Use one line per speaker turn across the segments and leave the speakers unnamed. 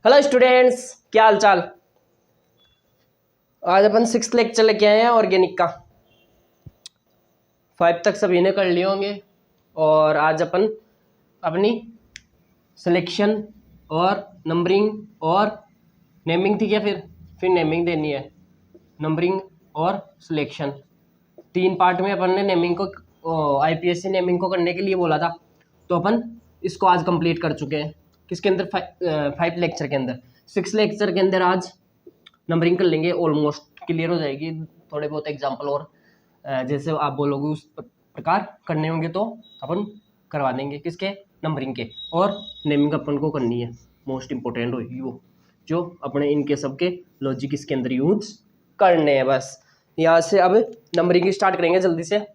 Hello students, क्या हाल चाल। आज अपन 6th लेक्चर लेके आए हैं ऑर्गेनिक का। 5 तक सभी ने कर लिए होंगे और आज अपन अपनी सिलेक्शन और नंबरिंग और नेमिंग थी क्या, फिर नेमिंग देनी है। नंबरिंग और सिलेक्शन 3 पार्ट में अपन ने नेमिंग को आईपीएससी नेमिंग को करने के लिए बोला था, तो अपन इसको आज कंप्लीट कर चुके हैं। किसके अंदर? 5 लेक्चर के अंदर। 6 लेक्चर के अंदर आज नंबरिंग कर लेंगे, ऑलमोस्ट क्लियर हो जाएगी। थोड़े बहुत एग्जांपल और जैसे आप बोलोगे उस प्रकार करने होंगे तो अपन करवा देंगे। किसके? नंबरिंग के। और नेमिंग अपन को करनी है, मोस्ट इंपॉर्टेंट होगी वो, जो अपने इनके सबके लॉजिक इसके अंदर यूज करने हैं। बस यहाँ से अब नंबरिंग स्टार्ट करेंगे जल्दी से।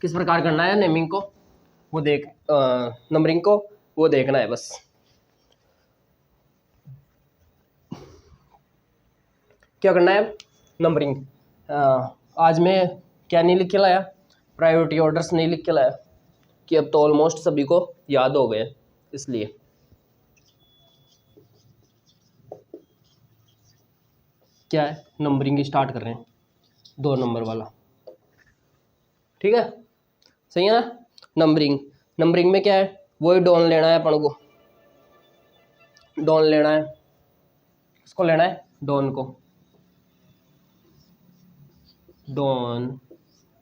किस प्रकार करना है नेमिंग को वो नंबरिंग को वो देखना है बस। क्या करना है? नंबरिंग। आज मैं क्या नहीं लिख के लाया, प्रायोरिटी ऑर्डर्स नहीं लिख के लाया कि अब तो ऑलमोस्ट सभी को याद हो गए, इसलिए क्या है, नंबरिंग स्टार्ट कर रहे हैं 2 नंबर वाला। ठीक है, सही है ना। नंबरिंग में क्या है, वही डॉन लेना है अपन को। डॉन लेना है, किसको लेना है? डॉन को। डॉन,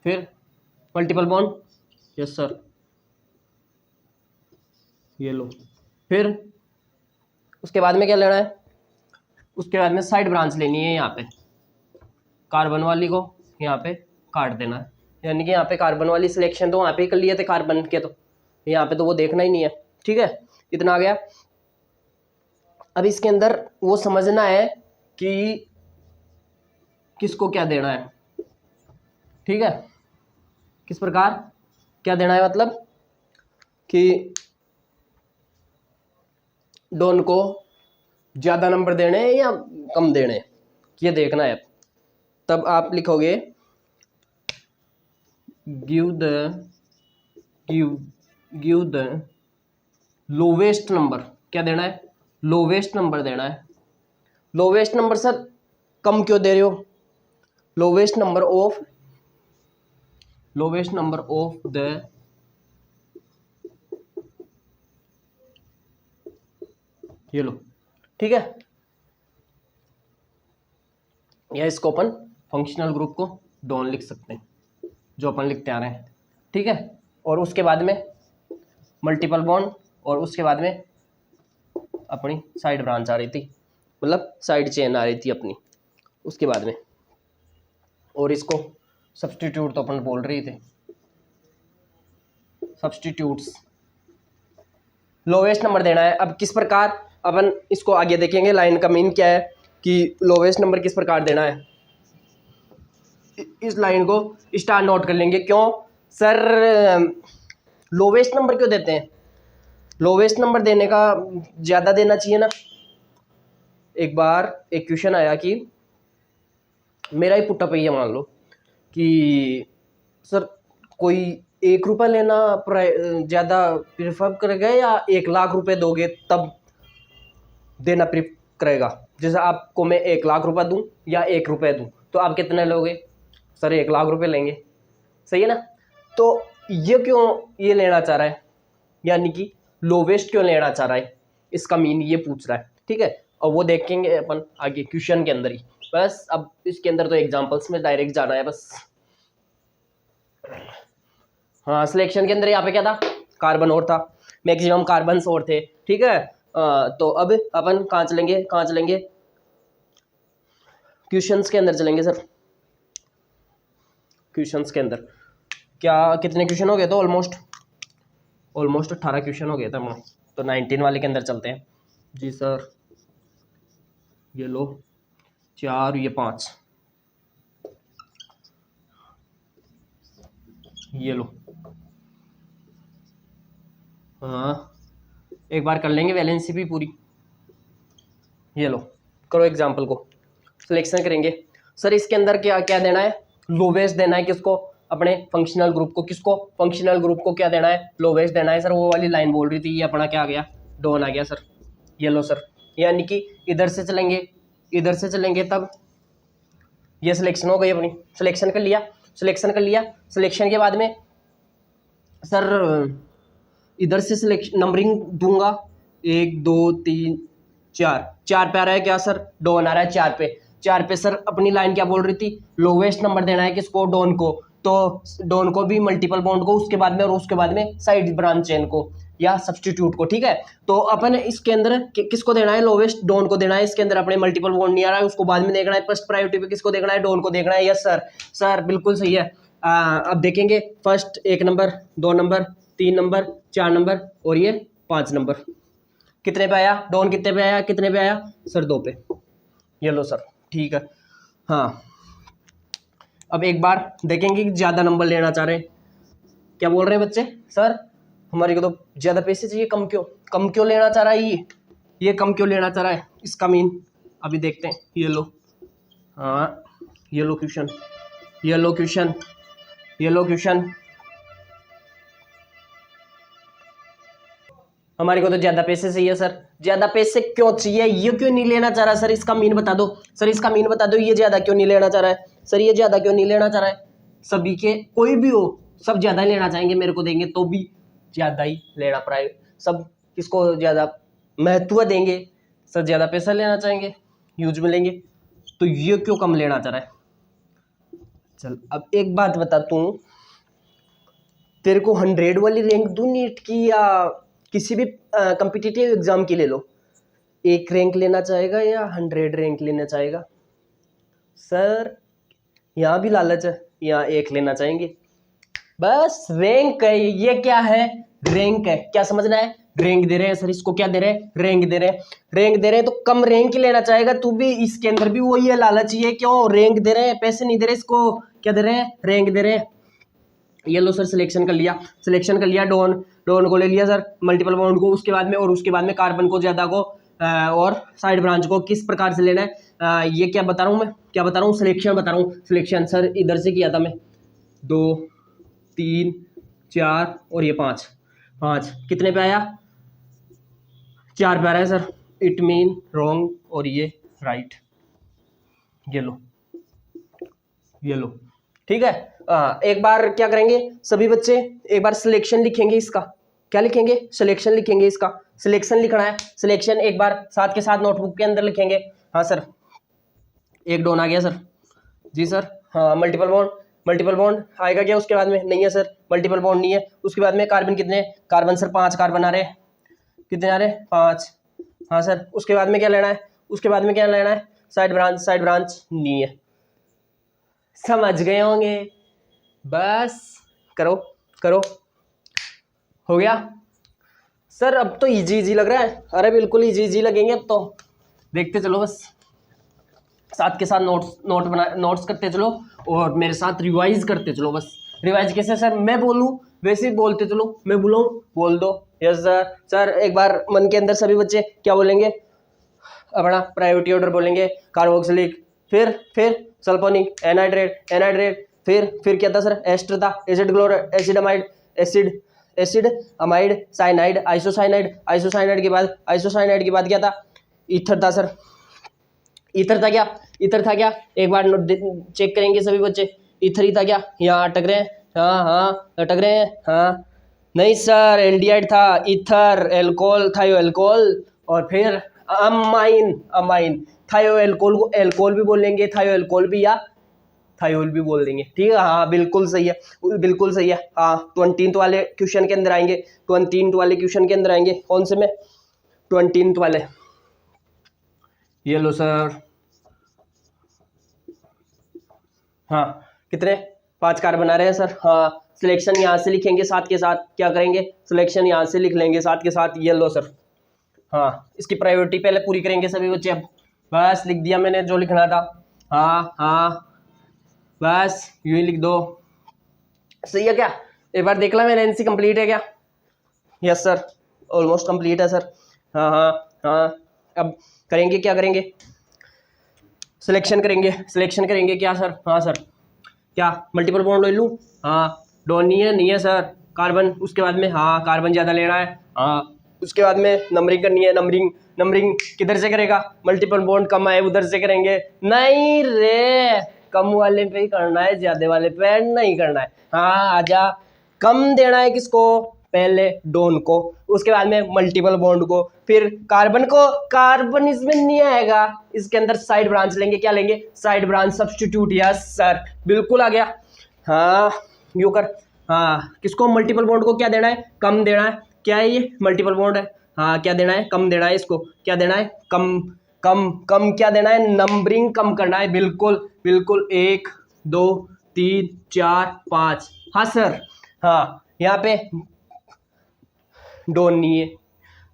फिर मल्टीपल बॉन्ड, यस सर, ये लो। फिर उसके बाद में क्या लेना है? उसके बाद में साइड ब्रांच लेनी है। यहाँ पे कार्बन वाली को यहाँ पे काट देना है, यानी कि यहाँ पे कार्बन वाली सिलेक्शन तो वहाँ पे ही कर लिए थे कार्बन के, तो यहाँ पे तो वो देखना ही नहीं है। ठीक है, इतना आ गया। अब इसके अंदर वो समझना है कि किसको क्या देना है। ठीक है, किस प्रकार क्या देना है, मतलब कि डॉन को ज़्यादा नंबर देने हैं या कम देने हैं, ये देखना है। तब आप लिखोगे गिव द लोवेस्ट नंबर। क्या देना है? लोवेस्ट नंबर देना है। लोवेस्ट नंबर सर कम क्यों दे रहे हो? लोवेस्ट नंबर ऑफ द ये लो। ठीक है, या इसको अपन फंक्शनल ग्रुप को डॉन लिख सकते हैं, जो अपन लिखते आ रहे हैं। ठीक है, और उसके बाद में मल्टीपल बॉन्ड, और उसके बाद में अपनी साइड ब्रांच आ रही थी, मतलब साइड चेन आ रही थी अपनी उसके बाद में। और इसको सब्स्टिट्यूट तो अपन बोल रहे थे, सब्स्टिट्यूट्स। लोवेस्ट नंबर देना है। अब किस प्रकार अपन इसको आगे देखेंगे, लाइन का मीन क्या है कि लोवेस्ट नंबर किस प्रकार देना है। इस लाइन को स्टार नोट कर लेंगे। क्यों सर लोवेस्ट नंबर क्यों देते हैं? लोवेस्ट नंबर देने का ज़्यादा देना चाहिए ना। एक बार एक क्वेश्चन आया कि मेरा ही पुटअप है, मान लो कि सर कोई 1 रुपये लेना ज़्यादा प्रेफर करेगा या 1 लाख रुपए दोगे तब देना प्रेफर करेगा। जैसे आपको मैं 1 लाख रुपए दूं या 1 रुपये दूं, तो आप कितने लोगे? सर 1 लाख रुपए लेंगे, सही है ना। तो ये क्यों ये लेना चाह रहा है, यानी कि लोवेस्ट क्यों लेना चाह रहा है, इसका मीन ये पूछ रहा है। ठीक है, और वो देखेंगे अपन आगे क्वेश्चन के अंदर ही। बस अब इसके अंदर तो एग्जांपल्स में डायरेक्ट जाना है बस। हाँ, सिलेक्शन के अंदर यहाँ पे क्या था? कार्बन और था, मैक्सिमम कार्बन्स और थे। ठीक है, तो अब अपन कहाँ चलेंगे क्वेश्चंस के अंदर चलेंगे सर। क्वेश्चंस के अंदर क्या कितने क्वेश्चन हो गए? तो ऑलमोस्ट 18 क्वेश्चन हो गए थे हम, तो 19 वाले के अंदर चलते हैं। जी सर, ये लो 4, ये 5, ये लो। हाँ, एक बार कर लेंगे वैलेंसी भी पूरी। ये लो, करो एग्जाम्पल को, सिलेक्शन करेंगे। सर इसके अंदर क्या क्या देना है? लोवेस्ट देना है। किसको? अपने फंक्शनल ग्रुप को। किसको? फंक्शनल ग्रुप को क्या देना है? लोवेस्ट देना है। सर वो वाली लाइन बोल रही थी, ये अपना क्या आ गया? डॉन आ गया सर। ये लो सर, यानी कि इधर से चलेंगे तब ये सिलेक्शन हो गई अपनी। सिलेक्शन कर लिया। सिलेक्शन के बाद में सर इधर से सिलेक्शन नंबरिंग दूंगा, 1 2 3 4 पे आ रहा है क्या सर, डॉन आ रहा है 4 पे सर अपनी लाइन क्या बोल रही थी, लोवेस्ट नंबर देना है किसको, डॉन को। तो डॉन को भी मल्टीपल बॉन्ड को उसके बाद में, और उसके बाद में साइड ब्रांच चेन को या सब्सटीट्यूट को, ठीक है। तो अपन इसके अंदर किसको देना है, लोवेस्ट डॉन को देना है। इसके अंदर अपने मल्टीपल बॉन्ड नहीं आ रहा है, उसको बाद में देखना है। फर्स्ट प्रायोरिटी पे किसको देखना है, डॉन को देखना है। यस सर बिल्कुल सही है। अब देखेंगे first 1 number, 2 number, 3 number, 4 number और ये 5 नंबर कितने पे आया, डॉन कितने पे आया, कितने पे आया सर 2 पे। ये लो सर, ठीक है। हाँ अब एक बार देखेंगे कि ज़्यादा नंबर लेना चाह रहे हैं, क्या बोल रहे हैं बच्चे, सर हमारे को तो ज़्यादा पैसे चाहिए, कम क्यों लेना चाह रहा है ये कम क्यों लेना चाह रहा है, इसका मीन अभी देखते हैं। ये लो, हाँ ये लो क्वेश्चन हमारे को तो ज़्यादा पैसे चाहिए सर। ज़्यादा पैसे क्यों चाहिए, ये क्यों नहीं लेना चाह रहा सर, इसका मीन बता दो सर, इसका मीन बता दो। ये ज़्यादा क्यों नहीं लेना चाह रहा है सर, ये ज़्यादा क्यों नहीं लेना चाह रहा है। सभी के कोई भी हो, सब ज़्यादा ही लेना चाहेंगे, मेरे को देंगे तो भी ज़्यादा ही लेना पड़ेगा। सब किसको ज़्यादा महत्व देंगे सर, ज़्यादा पैसा लेना चाहेंगे, यूज मिलेंगे। तो ये क्यों कम लेना चाह रहा है। चल अब एक बात बता, तू तेरे को 100 वाली रैंक दूं नीट की या किसी भी कम्पिटिटिव एग्जाम की ले लो, 1 रैंक लेना चाहेगा या 100 रैंक लेना चाहेगा। सर यहाँ भी लालच है, यहाँ 1 लेना चाहेंगे बस। रैंक है ये, क्या है रैंक है, क्या समझना है, रैंक दे रहे हैं सर, इसको क्या दे रहे हैं, रैंक दे रहे हैं तो कम रैंक ही लेना चाहेगा तू भी। इसके अंदर भी वही है लालच, ये क्यों रैंक दे रहे हैं, पैसे नहीं दे रहे इसको, क्या दे रहे हैं, रैंक दे रहे हैं। ये लो सर, सिलेक्शन कर लिया, डॉन को ले लिया सर, मल्टीपल बॉन्ड को उसके बाद में, और उसके बाद में कार्बन को, ज़्यादा को और साइड ब्रांच को किस प्रकार से लेना है। ये क्या बता रहा हूँ, सिलेक्शन बता रहा हूँ। सिलेक्शन सर इधर से किया था मैं, 2 3 4 और ये 5 कितने पे आया, 4 पे आ रहा है सर, इट मीन रॉन्ग और ये राइट। ये लो ठीक है। एक बार क्या करेंगे सभी बच्चे, एक बार सिलेक्शन लिखेंगे इसका, क्या लिखेंगे, सिलेक्शन लिखेंगे इसका। सिलेक्शन लिखना है, सिलेक्शन एक बार साथ के साथ नोटबुक के अंदर लिखेंगे। हाँ सर, एक डॉन आ गया सर, जी सर। हाँ मल्टीपल बॉन्ड आएगा क्या उसके बाद में, नहीं है सर मल्टीपल बॉन्ड नहीं है। उसके बाद में कार्बन कितने, कार्बन सर 5 कार्बन आ रहे हैं, कितने आ रहे हैं 5। हाँ सर, उसके बाद में क्या लेना है, साइड ब्रांच नहीं है। समझ गए होंगे, बस करो हो गया सर। अब तो इजी लग रहा है, अरे बिल्कुल इजी लगेंगे अब तो, देखते चलो बस, साथ के साथ नोट्स करते चलो और मेरे साथ रिवाइज करते चलो बस। रिवाइज कैसे सर, मैं बोलूँ वैसे ही बोलते चलो, मैं बोलूँ बोल दो। यस सर एक बार मन के अंदर सभी बच्चे क्या बोलेंगे, अपना प्रायोरिटी ऑर्डर बोलेंगे, कार्बोक्सिलिक, फिर सल्फोनिक, एनहाइड्रेट, फिर क्या था सर, एस्टर था, acid chloride, acid amide, acid amide, cyanide, isocyanide के बाद क्या था, ईथर था सर। ईथर था क्या एक बार चेक करेंगे सभी बच्चे, ईथर ही था क्या, यहाँ अटक रहे हैं, हाँ अटक रहे हैं, हाँ नहीं सर एल्डिहाइड था, ईथर, एल्कोहल, थायोएल्कोहल और फिर अमाइन। थायोएल्कोहल को एल्कोहल भी बोल लेंगे, थायोएल्कोहल भी या थायोल भी बोल देंगे, ठीक है। हाँ बिल्कुल सही है। हाँ 20th वाले क्वेश्चन के अंदर आएंगे, कौन से में, 20th वाले। ये लो सर, हाँ कितने 5 कार्बन बना रहे हैं सर। हाँ सिलेक्शन यहाँ से लिखेंगे, साथ के साथ क्या करेंगे, सिलेक्शन यहाँ से लिख लेंगे साथ के साथ। ये लो सर, हाँ इसकी प्रायोरिटी पहले पूरी करेंगे सभी बच्चे। अब बस लिख दिया मैंने जो लिखना था, हाँ बस यूं ही लिख दो, सही है क्या। एक बार देख ला मेरा एनसी कंप्लीट है क्या, यस सर ऑलमोस्ट कंप्लीट है सर। हाँ अब करेंगे, क्या करेंगे, सिलेक्शन करेंगे क्या सर। हाँ सर, क्या मल्टीपल बॉन्ड ले लूँ, हाँ डॉन नहीं है सर, कार्बन उसके बाद में, हाँ कार्बन ज़्यादा लेना है, हाँ उसके बाद में नंबरिंग करनी है। नंबरिंग नंबरिंग किधर से करेगा, मल्टीपल बॉन्ड कम आए उधर से करेंगे। नहीं रे, कम वाले पे ही करना है, ज्यादा वाले पे नहीं करना है। हाँ आजा, कम देना है किसको, पहले डोन को, उसके बाद में मल्टीपल बॉन्ड को, फिर कार्बन को। कार्बन इसमें नहीं आएगा, इसके अंदर साइड ब्रांच लेंगे। क्या लेंगे, side branch substitute. Yes sir, बिल्कुल आ गया। हाँ यू कर। हाँ किसको, मल्टीपल बॉन्ड को क्या देना है, कम देना है। क्या है ये, मल्टीपल बॉन्ड है। हाँ क्या देना है, कम देना है। इसको क्या देना है, कम। कम कम क्या देना है, नंबरिंग कम करना है। बिल्कुल बिल्कुल, 1 2 3 4 5। हाँ सर, हाँ यहाँ पे डोन नहीं है,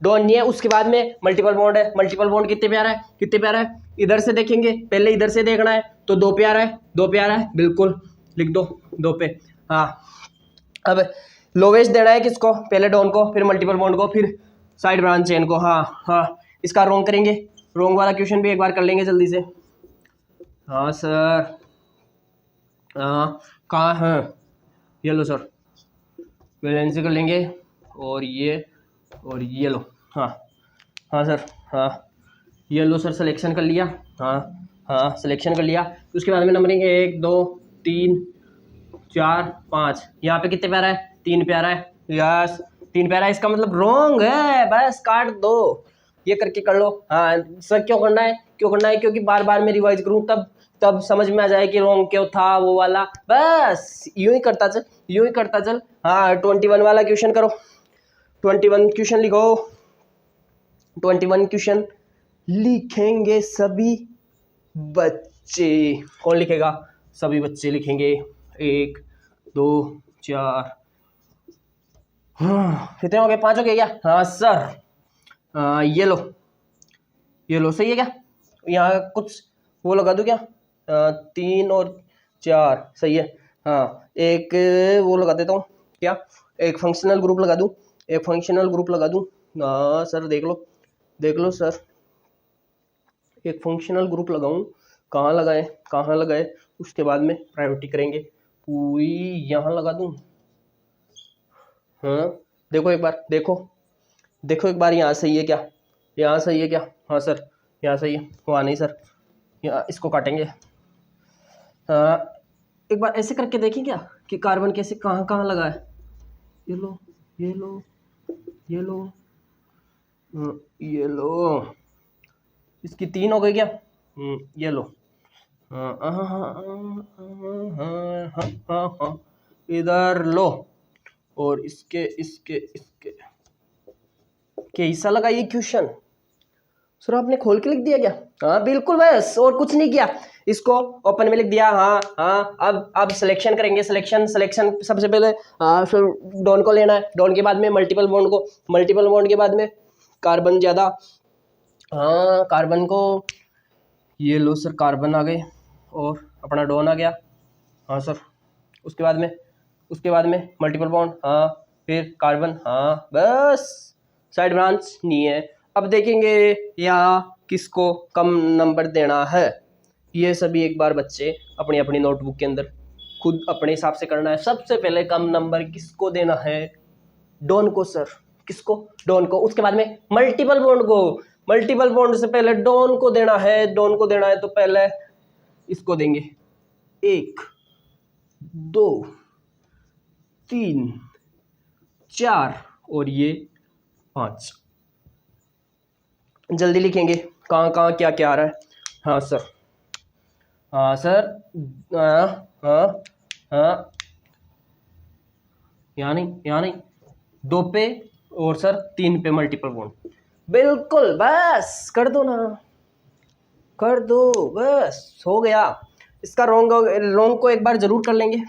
डोन नहीं है। उसके बाद में मल्टीपल बॉन्ड है। मल्टीपल बॉन्ड कितने प्यारा है, कितने प्यारा है। इधर से देखेंगे, पहले इधर से देखना है तो 2 प्यारा है, 2 प्यारा है। बिल्कुल लिख दो 2 पे। हाँ अब लोवेस्ट देना है किसको, पहले डॉन को, फिर मल्टीपल बॉन्ड को, फिर साइड ब्रांच चेन को। हाँ हाँ, इसका रोंग करेंगे, रोंग वाला क्वेश्चन भी एक बार कर लेंगे जल्दी से। हाँ सर, हाँ कहाँ है, ये लो सर, बैलेंस कर लेंगे, और ये लो। हाँ हाँ सर, हाँ ये लो सर, सिलेक्शन कर लिया। हाँ हाँ सिलेक्शन कर लिया। उसके बाद में नंबरिंग 1 2 3 4 5। यहाँ पे कितने प्यारा है, 3 प्यारा है। यस 3 प्यारा है, इसका मतलब रॉन्ग है, बस काट दो। ये करके कर लो। हाँ सर, क्यों करना है, क्यों करना है, क्योंकि बार बार मैं रिवाइज करूँ तब तब समझ में आ जाए कि रॉन्ग क्यों था वो वाला। बस यूं ही करता चल, यूं ही करता चल। हाँ 21 वाला क्वेश्चन करो, 21 क्वेश्चन लिखो। 21 क्वेश्चन लिखेंगे सभी बच्चे। कौन लिखेगा, सभी बच्चे लिखेंगे। 1 2 4, कितने हो गए, 5 हो गए क्या। हाँ सर, ये लो, ये लो, सही है क्या। यहाँ कुछ वो लगा दूँ क्या, 3 और 4 सही है। हाँ एक वो लगा देता हूँ क्या, एक फंक्शनल ग्रुप लगा दूँ, एक फंक्शनल ग्रुप लगा दूँ। हाँ सर देख लो, देख लो सर, एक फंक्शनल ग्रुप लगाऊं, कहाँ लगाए, कहाँ लगाए। उसके बाद में प्रायोरिटी करेंगे, पूरी यहाँ लगा दूं। हाँ देखो एक बार, देखो देखो एक बार, यहाँ सही है क्या, यहाँ सही है क्या। हाँ सर यहाँ सही है, वहाँ नहीं सर, यहाँ इसको काटेंगे। हाँ एक बार ऐसे करके देखें क्या, कि कार्बन कैसे कहाँ कहाँ लगा है। ये लो, ये लो, ये लो, ये लो, इसकी 3 हो गई क्या। ये लो। हाँ हाँ हाँ हाँ हाँ हाँ हाँ, इधर लो, और इसके इसके इसके के हिस्सा लगा ये क्वेश्चन। सर आपने खोल के लिख दिया क्या, हाँ बिल्कुल, बस और कुछ नहीं किया, इसको ओपन में लिख दिया। हाँ हाँ, अब सिलेक्शन करेंगे, सिलेक्शन सिलेक्शन सबसे पहले। हाँ फिर डॉन को लेना है, डॉन के बाद में मल्टीपल बॉन्ड को, मल्टीपल बॉन्ड के बाद में कार्बन ज़्यादा। हाँ कार्बन को, ये लो सर, कार्बन आ गए और अपना डॉन आ गया। हाँ सर, उसके बाद में, उसके बाद में मल्टीपल बॉन्ड। हाँ फिर कार्बन। हाँ बस, साइड ब्रांच नहीं है। अब देखेंगे यहाँ किसको कम नंबर देना है। ये सभी एक बार बच्चे अपनी अपनी नोटबुक के अंदर खुद अपने हिसाब से करना है। सबसे पहले कम नंबर किसको देना है, डॉन को सर, किसको, डॉन को। उसके बाद में मल्टीपल बॉन्ड को, मल्टीपल बॉन्ड से पहले डॉन को देना है, डॉन को देना है तो पहले इसको देंगे। 1 2 3 4 और ये 5। जल्दी लिखेंगे, कहाँ कहाँ क्या क्या आ रहा है। हाँ सर, हाँ सर, हाँ हाँ हाँ, यहाँ नहीं, यहाँ नहीं, 2 पे, और सर 3 पे मल्टीपल बॉन्ड। बिल्कुल, बस कर दो ना, कर दो, बस हो गया। इसका रोंग, रोंग को एक बार जरूर कर लेंगे,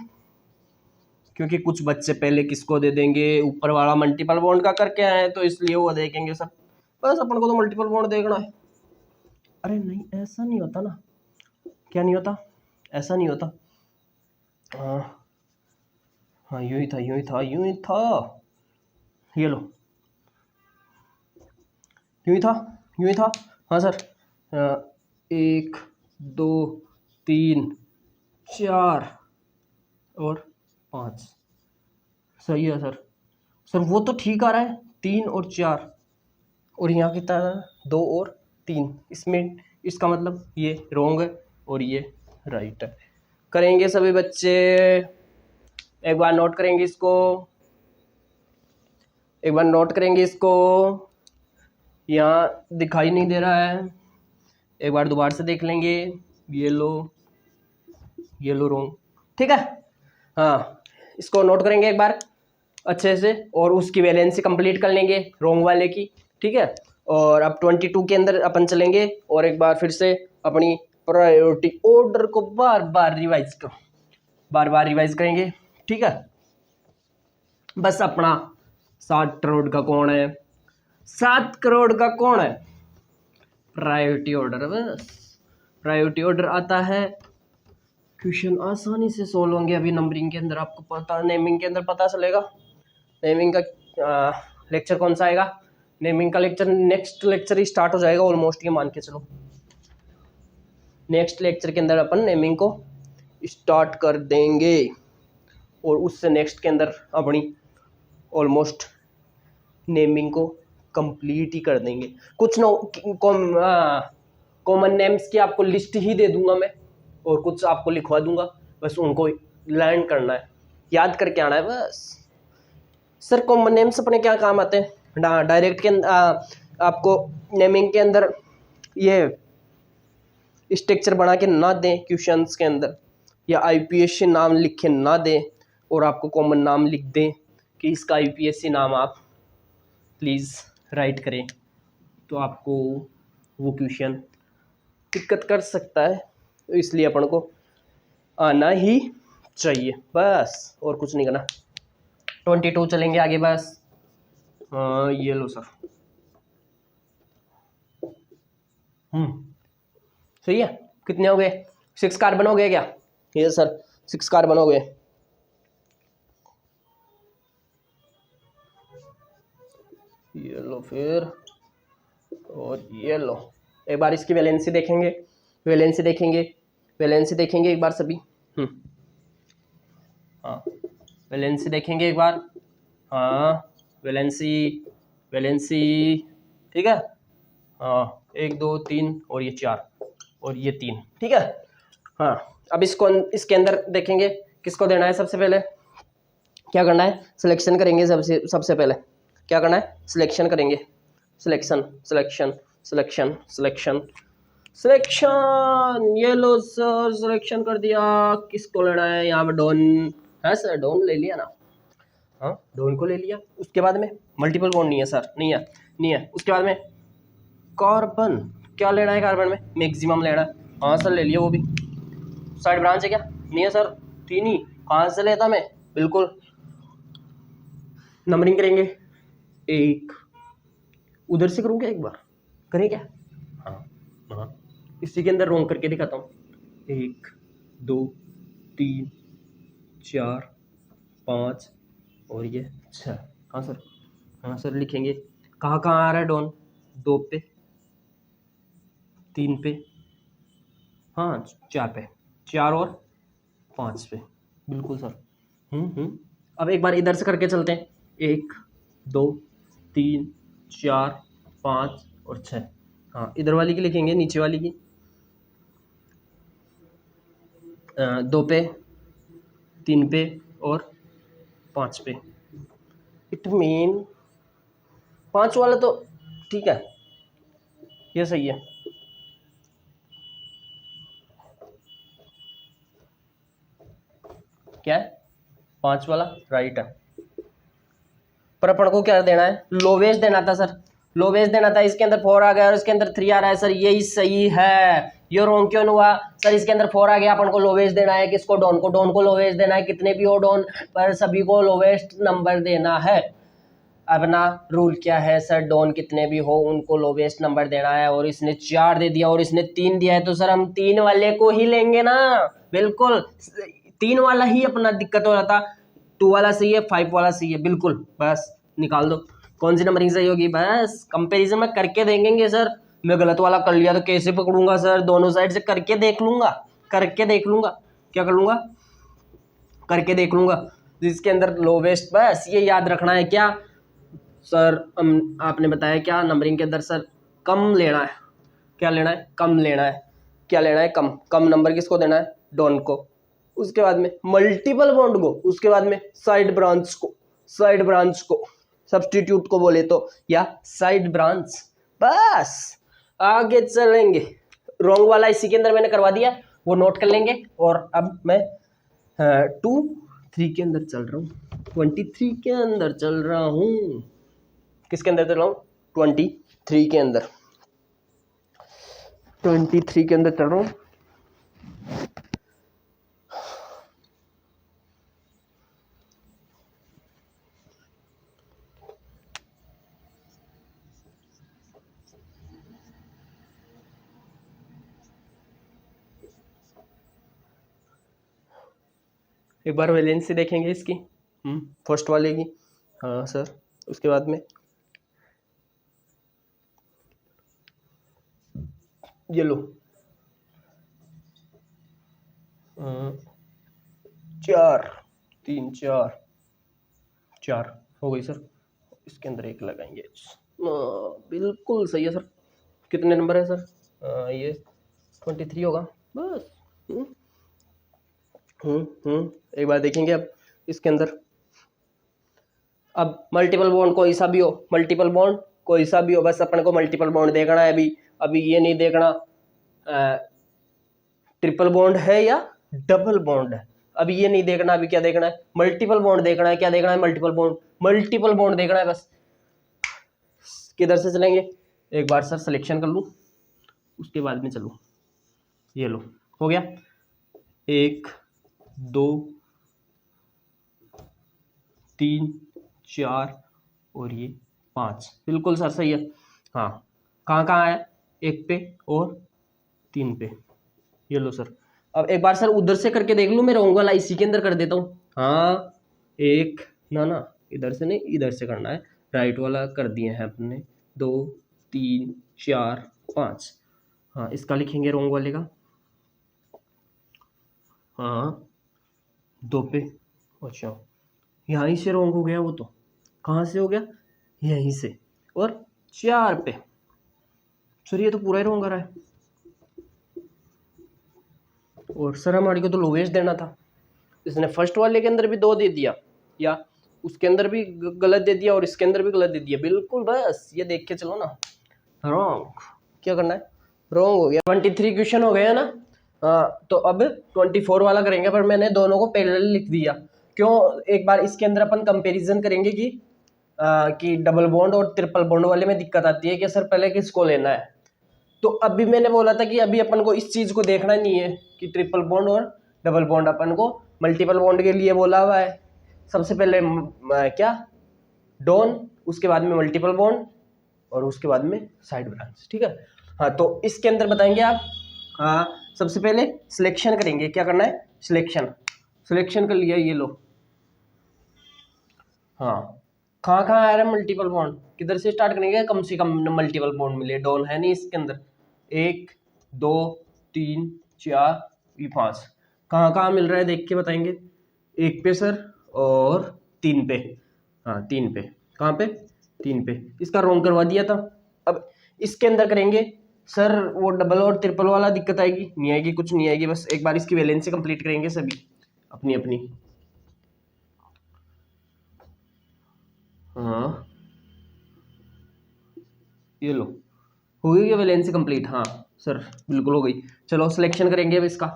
क्योंकि कुछ बच्चे पहले किसको दे देंगे, ऊपर वाला मल्टीपल बॉन्ड का करके आए तो इसलिए वो देखेंगे सब। बस अपन को तो मल्टीपल बॉन्ड देखना है। अरे नहीं ऐसा नहीं होता ना, क्या नहीं होता, ऐसा नहीं होता। हाँ हाँ, यूं ही था, यूं ही था, यूं ही था, ये लो, यूं ही था, यूं ही था। हाँ सर, 1 2 3 4 और 5 सही है सर। सर वो तो ठीक आ रहा है, 3 और 4, और यहाँ कितना 2 और 3, इसमें इसका मतलब ये रॉन्ग है और ये राइट है। करेंगे सभी बच्चे, एक बार नोट करेंगे इसको, एक बार नोट करेंगे इसको। यहाँ दिखाई नहीं दे रहा है, एक बार दोबारा से देख लेंगे। ये लो रॉन्ग, ठीक है। हाँ, इसको नोट करेंगे एक बार अच्छे से और उसकी वैलेंसी कंप्लीट कर लेंगे रॉन्ग वाले की, ठीक है। और अब 22 के अंदर अपन चलेंगे और एक बार फिर से अपनी प्रायोरिटी ऑर्डर को बार बार रिवाइज करेंगे, ठीक है। बस अपना 7 करोड़ का कौन है, 7 करोड़ का कौन है, प्रायोरिटी ऑर्डर। बस प्रायोरिटी ऑर्डर आता है, क्वेश्चन आसानी से सोल्व होंगे। अभी नंबरिंग के अंदर आपको पता, नेमिंग के अंदर पता चलेगा। नेमिंग का लेक्चर कौन सा आएगा, नेमिंग का लेक्चर नेक्स्ट लेक्चर ही स्टार्ट हो जाएगा ऑलमोस्ट, ये मान के चलो। नेक्स्ट लेक्चर के अंदर अपन नेमिंग को स्टार्ट कर देंगे और उससे नेक्स्ट के अंदर अपनी ऑलमोस्ट नेमिंग को कंप्लीट ही कर देंगे। कुछ कॉमन नेम्स की आपको लिस्ट ही दे दूंगा मैं और कुछ आपको लिखवा दूंगा, बस उनको लर्न करना है, याद करके आना है बस। सर कॉमन नेम्स अपने क्या काम आते हैं, डायरेक्ट के आपको नेमिंग के अंदर ये स्ट्रक्चर बना के ना दें क्वेश्चंस के अंदर, या आईपीएससी नाम लिखे ना दें और आपको कॉमन नाम लिख दें कि इसका आईपीएससी नाम आप प्लीज़ राइट करें, तो आपको वो क्वेश्चन दिक्कत कर सकता है। तो इसलिए अपन को आना ही चाहिए बस, और कुछ नहीं करना। 22 चलेंगे आगे बस। ये लो सर, सही है। कितने हो गए, 6 कार्बन हो गए क्या, ये सर 6 कार्बन हो गए। ये लो फिर, और ये लो, एक बार इसकी वैलेंसी देखेंगे, वैलेंसी देखेंगे एक बार सभी। हाँ, वैलेंसी देखेंगे एक बार। हाँ, वैलेंसी, ठीक है। हाँ, 1 2 3 और ये 4 और ये 3, ठीक है। हाँ, अब इसको इसके अंदर देखेंगे किसको देना है। सबसे पहले क्या करना है, सिलेक्शन करेंगे। सबसे पहले क्या करना है, सिलेक्शन करेंगे। सिलेक्शन, ये लो सर, सिलेक्शन कर दिया। किसको लेना है, यहाँ पे डॉन है सर, डॉन ले लिया ना। हाँ, डॉन को ले लिया। उसके बाद में मल्टीपल बॉन्ड नहीं है सर, नहीं है। उसके बाद में कार्बन, क्या लेना है कार्बन में, मैक्सिमम लेना है। हाँ सर ले लिया। वो भी साइड ब्रांच है क्या, नहीं है सर, 3 ही। कहाँ से लेता मैं, बिल्कुल। नंबरिंग करेंगे, 1 उधर से करूँ क्या, एक बार करें क्या। हाँ, इसी के अंदर रोंग करके दिखाता हूँ। 1 2 3 4 5 और ये 6। हाँ सर लिखेंगे। कहाँ आ रहा है डॉन, 2 पे, 3 पे, हाँ 4 पे, 4 और 5 पे, बिल्कुल सर। अब एक बार इधर से करके चलते हैं। 1 2 3 4 5 और 6। हाँ, इधर वाली की लिखेंगे, नीचे वाली की। 2 पे, 3 पे और 5 पे। इट मीन 5 वाला तो ठीक है, ये सही है। क्या है, 5 वाला राइट है। पर अपन को क्या देना है, लोवेस्ट देना था सर, लोवेस्ट देना था। इसके अंदर 4 आ गया और इसके अंदर 3 आ रहा है सर, यही सही है। ये रॉन्ग क्यों हुआ सर, इसके अंदर 4 आ गया, अपन को लोवेस्ट देना है। किसको, डॉन को लोवेस्ट देना है। कितने भी हो डॉन, पर सभी को लोवेस्ट नंबर देना है। अपना रूल क्या है सर, डॉन कितने भी हो उनको लोवेस्ट नंबर देना है। और इसने 4 दे दिया और इसने 3 दिया है, तो सर हम 3 वाले को ही लेंगे ना, बिल्कुल। 3 वाला ही अपना दिक्कत हो रहा था। 2 वाला सही है, 5 वाला सही है, बिल्कुल। बस निकाल दो कौन सी नंबरिंग सही होगी, बस कंपैरिजन में करके देखेंगे सर। मैं गलत वाला कर लिया तो कैसे पकड़ूंगा सर, दोनों साइड से करके देख लूंगा। क्या कर लूंगा, करके देख लूंगा जिसके अंदर लोवेस्ट। बस ये याद रखना है क्या, सर आपने बताया क्या नंबरिंग के अंदर सर कम लेना है, क्या लेना है, कम लेना है, क्या लेना है, कम कम नंबर किसको देना है, डॉन को, उसके बाद में मल्टीपल बॉन्ड को, उसके बाद में साइड ब्रांच को, साइड ब्रांच को सब्स्टिट्यूट को बोले तो, या साइड ब्रांच। बस आगे चलेंगे। रॉन्ग वाला इसी के अंदर मैंने करवा दिया, वो नोट कर लेंगे। और अब मैं 2-3 के अंदर चल रहा हूँ, 23 के अंदर चल रहा हूँ। किसके अंदर चल रहा हूँ, 23 के अंदर, 23 के अंदर चल रहा हूँ। एक बार वैलेंसी देखेंगे इसकी, फर्स्ट वाले की। हाँ सर, उसके बाद में ये लो 4 3 4 4 हो गई सर। इसके अंदर एक लगाएंगे, बिल्कुल सही है सर। कितने नंबर है सर, ये 23 होगा बस। एक बार देखेंगे अब इसके अंदर। अब मल्टीपल बॉन्ड कोई सा भी हो, मल्टीपल बॉन्ड कोई सा भी हो, बस अपन को मल्टीपल बॉन्ड देखना है। अभी अभी ये नहीं देखना ट्रिपल बॉन्ड है या डबल बॉन्ड है, अभी ये नहीं देखना। अभी क्या देखना है, मल्टीपल बॉन्ड देखना है। क्या देखना है, मल्टीपल बॉन्ड, मल्टीपल बॉन्ड देखना है बस। किधर से चलेंगे, एक बार सर सिलेक्शन कर लूँ, उसके बाद में चलूँ। ये लो हो गया, 1 2 3 4 और ये 5, बिल्कुल सर सही है। हाँ, कहाँ कहाँ है, 1 पे और 3 पे। ये लो सर। अब एक बार सर उधर से करके देख लूँ, मैं रॉन्ग वाला इसी के अंदर कर देता हूँ। हाँ, एक ना इधर से नहीं, इधर से करना है। राइट वाला कर दिए हैं अपने, 2 3 4 5। हाँ, इसका लिखेंगे रॉन्ग वाले का। हाँ, 2 पे, अच्छा यहीं से रॉन्ग हो गया वो तो। कहाँ से हो गया, यहीं से। और 4 पे, सर ये तो पूरा ही रॉन्ग आ रहा है। और सर हमारे को तो लोवेस्ट देना था, इसने फर्स्ट वाले के अंदर भी 2 दे दिया, या उसके अंदर भी गलत दे दिया और इसके अंदर भी गलत दे दिया। बिल्कुल बस ये देख के चलो ना, रॉन्ग। क्या करना है, रॉन्ग हो गया। 23 क्वेश्चन हो गया ना। तो अब 24 वाला करेंगे, पर मैंने दोनों को पैरेलल लिख दिया। क्यों, एक बार इसके अंदर अपन कंपैरिजन करेंगे कि डबल बॉन्ड और ट्रिपल बॉन्ड वाले में दिक्कत आती है कि सर पहले किसको लेना है। तो अभी मैंने बोला था कि अभी अपन को इस चीज को देखना नहीं है कि ट्रिपल बॉन्ड और डबल बॉन्ड, अपन को मल्टीपल बॉन्ड के लिए बोला हुआ है। सबसे पहले क्या, डॉन, उसके बाद में मल्टीपल बॉन्ड और उसके बाद में साइड ब्रांच, ठीक है। हाँ, तो इसके अंदर बताएंगे आप। हाँ, सबसे पहले सिलेक्शन करेंगे। क्या करना है, सिलेक्शन, सिलेक्शन कर लिया, ये लो। हाँ, कहाँ कहाँ आ रहा है मल्टीपल बॉन्ड, किधर से स्टार्ट करेंगे, कम से कम मल्टीपल बॉन्ड मिले। डॉन है नहीं इसके अंदर, 1 2 3 4 ये 5। कहाँ कहाँ मिल रहा है देख के बताएंगे। 1 पे सर और 3 पे। हाँ 3 पे, कहाँ पे, 3 पे। इसका रॉन्ग करवा दिया था। अब इसके अंदर करेंगे सर, वो डबल और ट्रिपल वाला दिक्कत आएगी, नहीं आएगी, कुछ नहीं आएगी। बस एक बार इसकी वैलेंसी कंप्लीट करेंगे सभी अपनी अपनी। हाँ, ये लो हो गई क्या वैलेंसी कंप्लीट। हाँ सर बिल्कुल हो गई। चलो सिलेक्शन करेंगे अब इसका।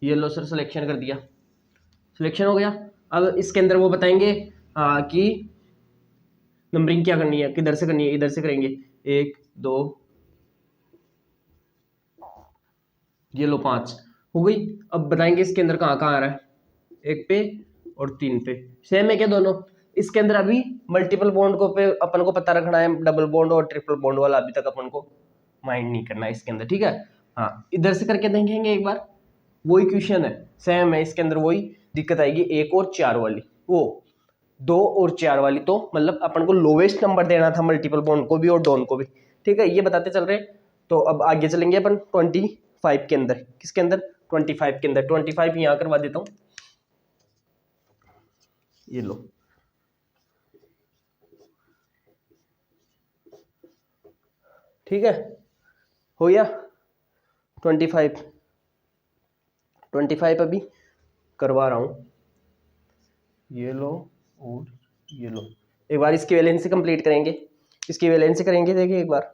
ये लो सर, सिलेक्शन कर दिया, सिलेक्शन हो गया। अब इसके अंदर वो बताएंगे कि नंबरिंग क्या करनी है, किधर से करनी है, इधर से करेंगे। 1 2, ये लो 5 हो गई। अब बताएंगे इसके अंदर कहाँ कहाँ आ रहा है, 1 पे और 3 पे। सेम है क्या दोनों, इसके अंदर अभी मल्टीपल बॉन्ड को पे अपन को पता रखना है, डबल बॉन्ड और ट्रिपल बॉन्ड वाला अभी तक अपन को माइंड नहीं करना है इसके अंदर, ठीक है। हाँ, इधर से करके देखेंगे एक बार, वही क्वेश्चन है, सेम है। इसके अंदर वही दिक्कत आएगी, 1 और 4 वाली, वो 2 और 4 वाली। तो मतलब अपन को लोवेस्ट नंबर देना था मल्टीपल बॉन्ड को भी और डॉन को भी, ठीक है। ये बताते चल रहे। तो अब आगे चलेंगे अपन 25 के अंदर। किसके अंदर, 25 के अंदर। 25 यहाँ करवा देता हूँ, ये लो ठीक है, हो गया 25 25 अभी करवा रहा हूँ, ये लो और ये लो। एक बार इसकी वैलेंसी कंप्लीट करेंगे, इसकी वैलेंसी करेंगे, देखिए एक बार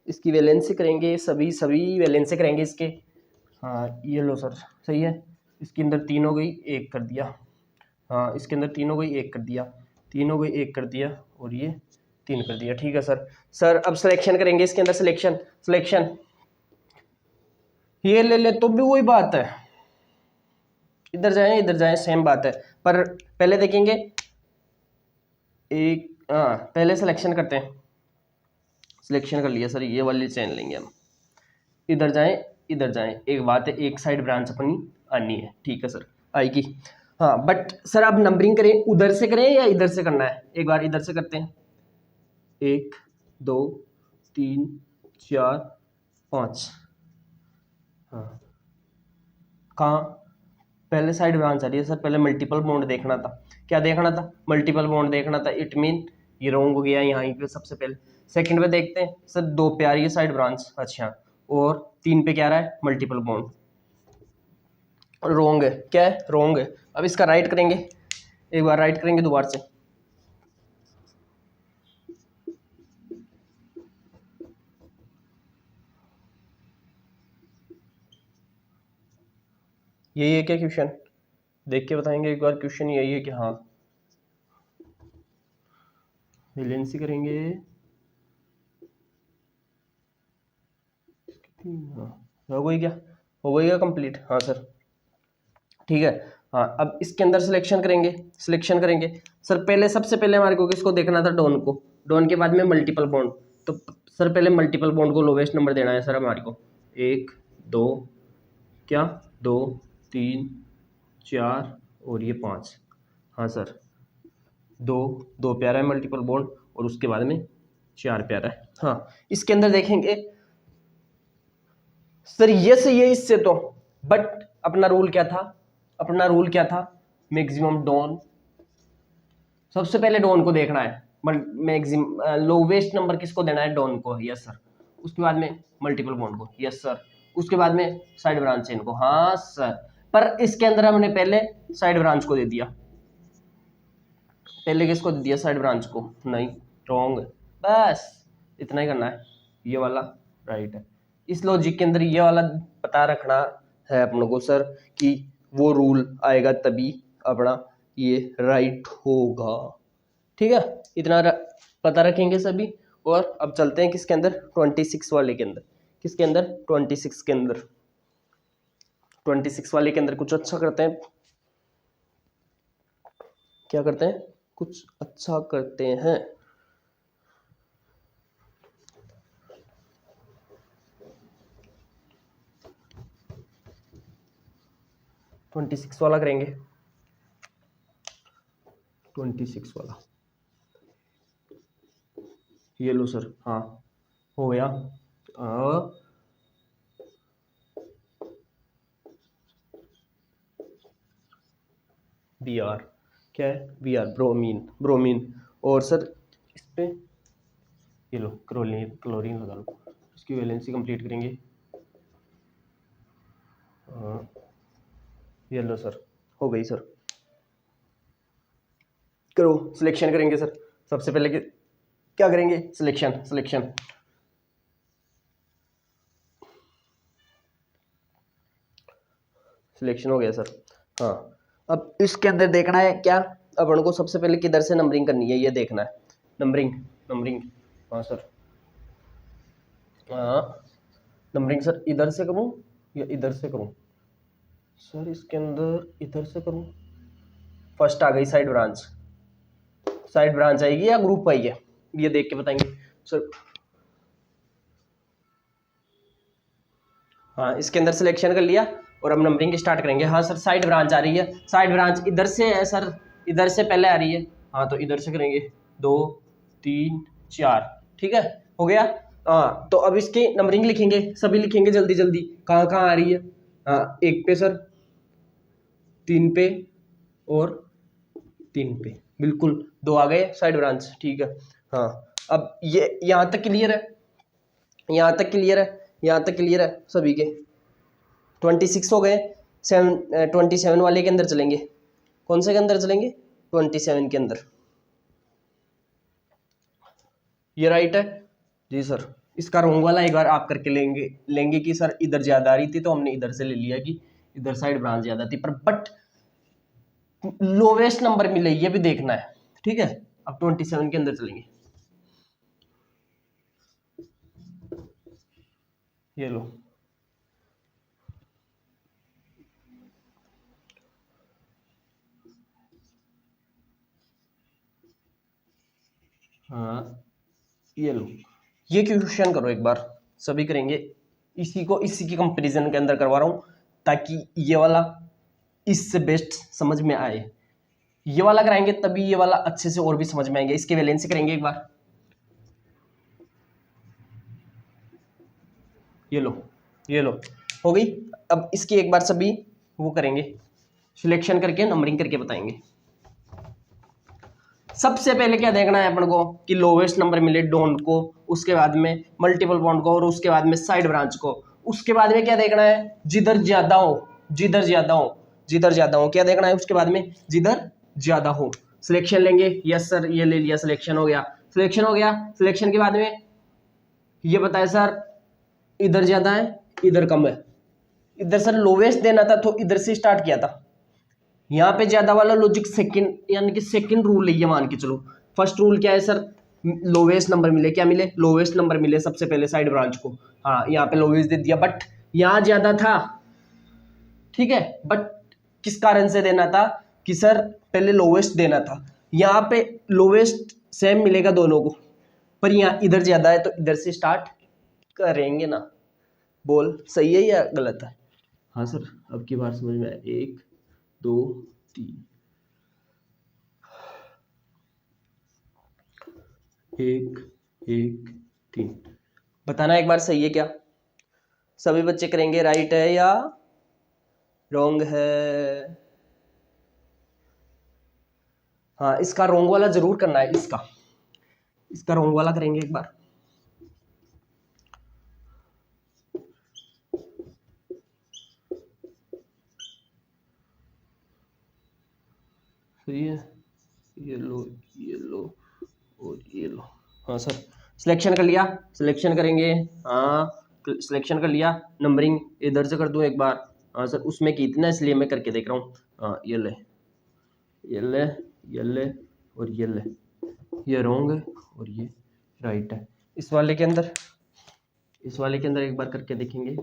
इसकी वैलेंसी करेंगे, सभी वैलेंसी करेंगे इसके। हाँ ये लो सर, सही है, इसके अंदर 3 हो गई, 1 कर दिया। हाँ इसके अंदर 3 हो गई, 1 कर दिया, 3 हो गई, 1 कर दिया, और ये 3 कर दिया। ठीक है सर। सर अब सिलेक्शन करेंगे इसके अंदर, सिलेक्शन ये ले ले तो भी वही बात है, इधर जाएं सेम बात है, पर पहले देखेंगे एक, हाँ पहले सिलेक्शन करते हैं। सिलेक्शन कर लिया सर, ये वाली चेन लेंगे हम, इधर जाएं, एक बात है, एक साइड ब्रांच अपनी आनी है। ठीक है सर, आएगी। हाँ बट सर आप नंबरिंग करें, उधर से करें या इधर से करना है? एक बार इधर से करते हैं, 1 2 3 4 5। हाँ कहाँ, पहले साइड ब्रांच आ रही है सर, पहले मल्टीपल बॉन्ड देखना था। क्या देखना था? मल्टीपल बॉन्ड देखना था। इट मीन ये रॉन्ग हो गया यहाँ पे सबसे पहले। सेकंड पे देखते हैं सर, 2 पे आ रही है साइड ब्रांच, अच्छा, और 3 पे क्या आ रहा है? मल्टीपल बॉन्ड, रॉन्ग है। क्या है? रॉन्ग है। अब इसका राइट करेंगे, एक बार राइट करेंगे दोबारा से, यही है क्या क्वेश्चन? देख के बताएंगे एक बार, क्वेश्चन यही है कि हाँ, वैलेंसी करेंगे, हो गई क्या? हो गई क्या कंप्लीट? हाँ सर ठीक है। हाँ अब इसके अंदर सिलेक्शन करेंगे सर। पहले सबसे पहले हमारे को किसको देखना था? डॉन को। डॉन के बाद में मल्टीपल बॉन्ड, तो सर पहले मल्टीपल बॉन्ड को लोवेस्ट नंबर देना है सर हमारे को। 1 2 क्या 2 3 4 और ये 5। हाँ सर, 2 प्यारा है मल्टीपल बॉन्ड, और उसके बाद में 4 प्यारा है। हाँ इसके अंदर देखेंगे सर, ये सही है इससे तो, बट अपना रूल क्या था? मैक्सिमम डॉन, सबसे पहले डॉन को देखना है। मैक्सिमम लोवेस्ट नंबर किसको देना है? डॉन को। Yes sir. उसके बाद में मल्टीपल बॉन्ड को। Yes sir. उसके बाद में साइड ब्रांच चेन को। हाँ सर, पर इसके अंदर हमने पहले साइड ब्रांच को दे दिया। पहले किसको दे दिया? साइड ब्रांच को। नहीं, रॉन्ग। बस इतना ही करना है, ये वाला राइट है। इस लॉजिक के अंदर ये वाला पता रखना है अपनों को सर, कि वो रूल आएगा तभी अपना ये राइट होगा। ठीक है, इतना पता रखेंगे सभी। और अब चलते हैं किसके अंदर? 26 वाले के अंदर। किसके अंदर? 26 के अंदर। 26 वाले के अंदर कुछ अच्छा करते हैं। क्या करते हैं? कुछ अच्छा करते हैं। ट्वेंटी सिक्स वाला करेंगे, 26 वाला। ये लो सर, हाँ हो गया। बी आर, क्या है? B R, bromine. और सर इस पे ये लो क्लोरीन लगा लो। इसकी वैलेंसी कंप्लीट करेंगे। ये लो सर, हो गई सर। करो, सिलेक्शन करेंगे सर। सबसे पहले क्या करेंगे? सिलेक्शन। सिलेक्शन हो गया सर। हाँ अब इसके अंदर देखना है क्या अपन को? सबसे पहले किधर से नंबरिंग करनी है ये देखना है। नंबरिंग। हाँ सर, हाँ नंबरिंग सर इधर से करूँ या इधर से करूँ? सर इसके अंदर इधर से करूँ। फर्स्ट आ गई साइड ब्रांच आएगी या ग्रुप आई है, ये देख के बताएंगे सर। हाँ इसके अंदर सिलेक्शन कर लिया और अब नंबरिंग स्टार्ट करेंगे। हाँ सर साइड ब्रांच आ रही है, साइड ब्रांच इधर से है सर, इधर से पहले आ रही है। हाँ तो इधर से करेंगे, 2 3 4। ठीक है, हो गया। हाँ तो अब इसकी नंबरिंग लिखेंगे, सभी लिखेंगे जल्दी जल्दी। कहाँ कहाँ आ रही है? हाँ 1 पे सर, 3 पे और 3 पे, बिल्कुल 2 आ गए साइड ब्रांच। ठीक है, हाँ अब ये यहाँ तक क्लियर है। यहाँ तक क्लियर है, यहाँ तक क्लियर है सभी के। 26 हो गए, 27 वाले के अंदर चलेंगे। कौन से के अंदर चलेंगे? 27 के अंदर। ये राइट है जी सर। इसका रोंग वाला एक बार आप करके लेंगे कि सर इधर ज्यादा आ रही थी तो हमने इधर से ले लिया कि इधर साइड ब्रांच ज्यादा थी, पर बट लोवेस्ट नंबर मिले ये भी देखना है, ठीक है। अब 27 के अंदर चलेंगे। ये लो, हाँ ये लो, ये क्वेश्चन करो एक बार, सभी करेंगे। इसी की कंपैरिजन के अंदर करवा रहा हूं ताकि ये वाला इससे बेस्ट समझ में आए। ये वाला कराएंगे तभी ये वाला अच्छे से और भी समझ में आएंगे। इसके वैलेंसी करेंगे एक बार। ये लो, ये लो, हो गई। अब इसकी एक बार सभी वो करेंगे, सिलेक्शन करके नंबरिंग करके बताएंगे। सबसे पहले क्या देखना है अपन को कि लोवेस्ट नंबर मिले डोंट को, उसके बाद में मल्टीपल बॉन्ड को, और उसके बाद में साइड ब्रांच को। उसके बाद में क्या देखना है? जिधर ज्यादा हो, जिधर ज्यादा हो, जिधर ज्यादा हो, क्या देखना है उसके बाद में? जिधर ज्यादा हो। सिलेक्शन लेंगे, यस सर ये ले लिया, सिलेक्शन हो गया, सिलेक्शन हो गया। सिलेक्शन के बाद में ये बताया सर इधर ज्यादा है इधर कम है, इधर सर लोवेस्ट देना था तो इधर से स्टार्ट किया था। यहाँ पे ज्यादा वाला लॉजिक सेकंड, यानी कि सेकंड रूल है ये, मान के चलो। फर्स्ट रूल क्या है सर? लोवेस्ट नंबर मिले, क्या मिले? लोवेस्ट नंबर मिले सबसे पहले साइड ब्रांच को। हाँ यहाँ पे लोवेस्ट दे दिया, बट यहाँ ज्यादा था, ठीक है। बट किस कारण से देना था कि सर पहले लोवेस्ट देना था। यहाँ पे लोवेस्ट सेम मिलेगा दोनों को, पर यहाँ इधर ज्यादा है तो इधर से स्टार्ट करेंगे ना। बोल सही है या गलत है? हाँ सर अब की बार समझ में आया। 1 2 3, 1 1 3, बताना एक बार सही है क्या? सभी बच्चे करेंगे राइट है या रॉन्ग है? हाँ इसका रॉन्ग वाला जरूर करना है, इसका रॉन्ग वाला करेंगे एक बार। सही है, ये लो, ये लो और ये लो। हाँ सर सिलेक्शन कर लिया, सिलेक्शन करेंगे। हाँ सिलेक्शन कर लिया, नंबरिंग इधर से कर दूं एक बार। हाँ सर उसमें कितना, इसलिए मैं करके देख रहा हूँ। हाँ ये ले, ये ले, ये ले और ये ले, ये रॉन्ग है और ये राइट है। इस वाले के अंदर, इस वाले के अंदर एक बार करके देखेंगे।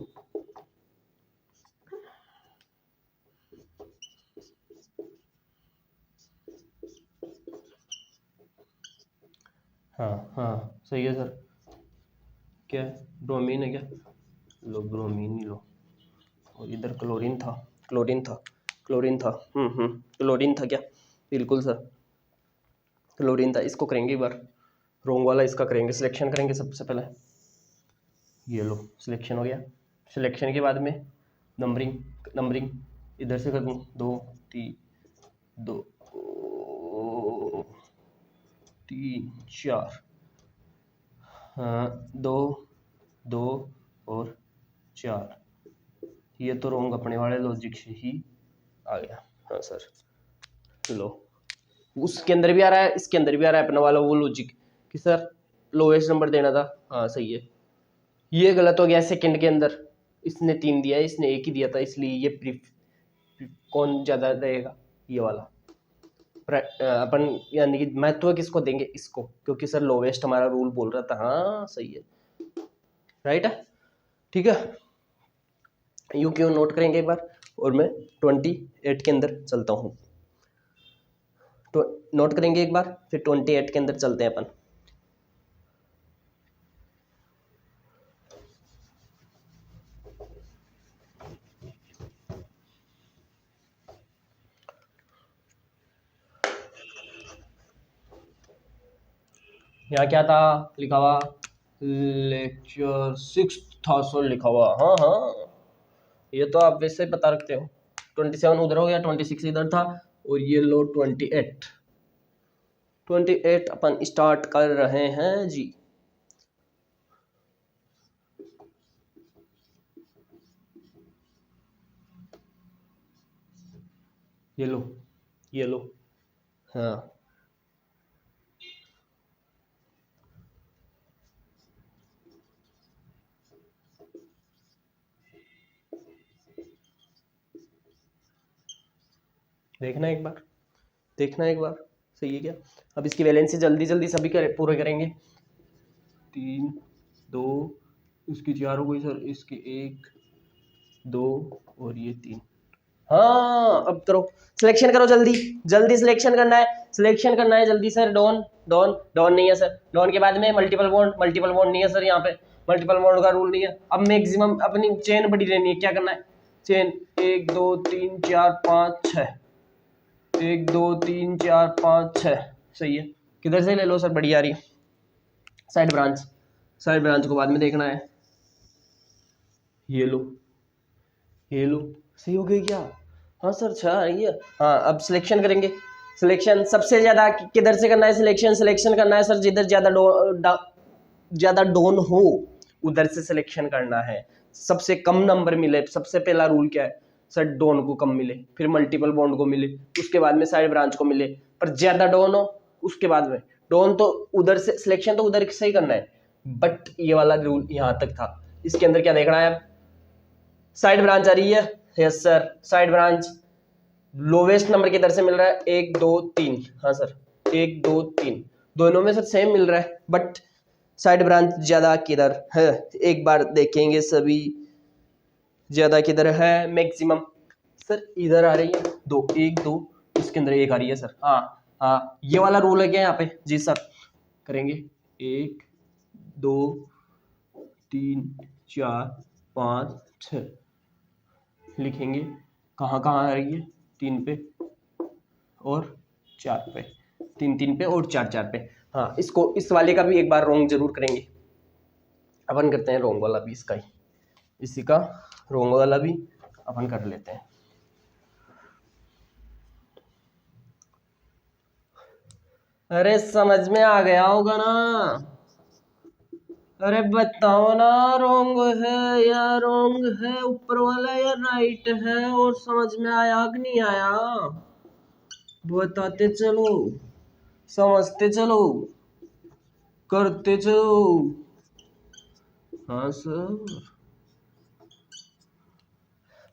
हाँ हाँ सही है सर। क्या है? ब्रोमीन है क्या? लो ब्रोमीन ही लो। और इधर क्लोरीन था, क्लोरीन था, क्लोरीन था। क्लोरीन था क्या? बिल्कुल सर क्लोरीन था। इसको करेंगे एक बार, रोंग वाला इसका करेंगे, सिलेक्शन करेंगे सबसे पहले। ये लो सिलेक्शन हो गया। सिलेक्शन के बाद में नंबरिंग, नंबरिंग इधर से कर दूँ 2 3 2 3 4, हाँ 2 2 और 4। ये तो रोंग अपने वाले लॉजिक से ही आ गया। हाँ सर लो, उसके अंदर भी आ रहा है, इसके अंदर भी आ रहा है अपना वाला वो लॉजिक कि सर लोवेस्ट नंबर देना था। हाँ सही है। ये गलत हो गया सेकंड के अंदर, इसने 3 दिया है, इसने 1 ही दिया था, इसलिए ये कौन ज़्यादा रहेगा? ये वाला। अपन यानी कि महत्व किसको देंगे? इसको, क्योंकि सर लोवेस्ट हमारा रूल बोल रहा था। हाँ सही है, राइट है, ठीक है। यू क्यों नोट करेंगे एक बार, और मैं 28 के अंदर चलता हूँ। तो नोट करेंगे एक बार, फिर 28 के अंदर चलते हैं अपन। यहाँ क्या था लिखा हुआ? लेक्चर 6 था सो लिखा हुआ। हाँ हाँ ये तो आप वैसे ही पता रखते हो। 27 उधर हो गया, 26 इधर था, और ये लो 28 अपन स्टार्ट कर रहे हैं जी। ये लो, ये लो। हाँ देखना एक बार, देखना एक बार, सही है क्या। अब इसकी वैलेंसी जल्दी जल्दी सभी पूरे करेंगे। 3 2, इसकी 4 हो गई सर, इसकी 1 2 और ये 3। हाँ अब करो, सिलेक्शन करो जल्दी, जल्दी सिलेक्शन करना है, सिलेक्शन करना है जल्दी सर। डॉन डॉन डॉन नहीं है सर, डॉन के बाद में मल्टीपल बॉन्ड, मल्टीपल बॉन्ड नहीं है सर यहाँ पे, मल्टीपल बॉन्ड का रूल नहीं है। अब मैक्सिमम अपनी चेन बड़ी लेनी है, क्या करना है, चेन 1 2 3 4 5 6, 1 2 3 4 5 6, सही है। किधर से ले लो सर, बड़ी आ रही है। साइड ब्रांच, साइड ब्रांच को बाद में देखना है। ये लो, ये लो, सही हो गई क्या। हाँ सर अच्छा रही है। हाँ अब सिलेक्शन करेंगे, सिलेक्शन सबसे ज्यादा किधर से करना है, सिलेक्शन सिलेक्शन करना है सर, जिधर ज्यादा डोन हो उधर से सिलेक्शन करना है। सबसे कम नंबर मिले, सबसे पहला रूल क्या है सर, डोन को कम मिले, फिर मल्टीपल बॉन्ड को मिले, उसके बाद में साइड ब्रांच को मिले, पर ज्यादा डोन हो उसके बाद में। डोन तो उधर से, सिलेक्शन तो उधर से ही करना है, बट ये वाला रूल यहाँ तक था। इसके अंदर क्या देखना है, साइड ब्रांच आ रही है, yes sir, side branch lowest number किधर से मिल रहा है, 1 2 3। हाँ सर 1 2 3 दोनों में सर सेम मिल रहा है, बट साइड ब्रांच ज्यादा किधर है, एक बार देखेंगे सभी, ज्यादा किधर है मैक्सिमम। सर इधर आ रही है 2 1 2, इसके अंदर 1 आ रही है सर। हाँ हाँ ये वाला रूल है क्या यहाँ पे, जी सर। करेंगे 1 2 3 4 5 6, लिखेंगे कहाँ कहाँ आ रही है, 3 पे और 4 पे, 3 3 पे और 4 4 पे। हाँ इसको, इस वाले का भी एक बार रोंग जरूर करेंगे। अपन करते हैं रोंग वाला भी इसका ही, इसी का रोंग वाला भी अपन कर लेते हैं। अरे समझ में आ गया होगा ना, अरे बताओ ना, रोंग है या रोंग है, ऊपर वाला या राइट है, और समझ में आया कि नहीं आया, बताते चलो, समझते चलो, करते चलो। हाँ सर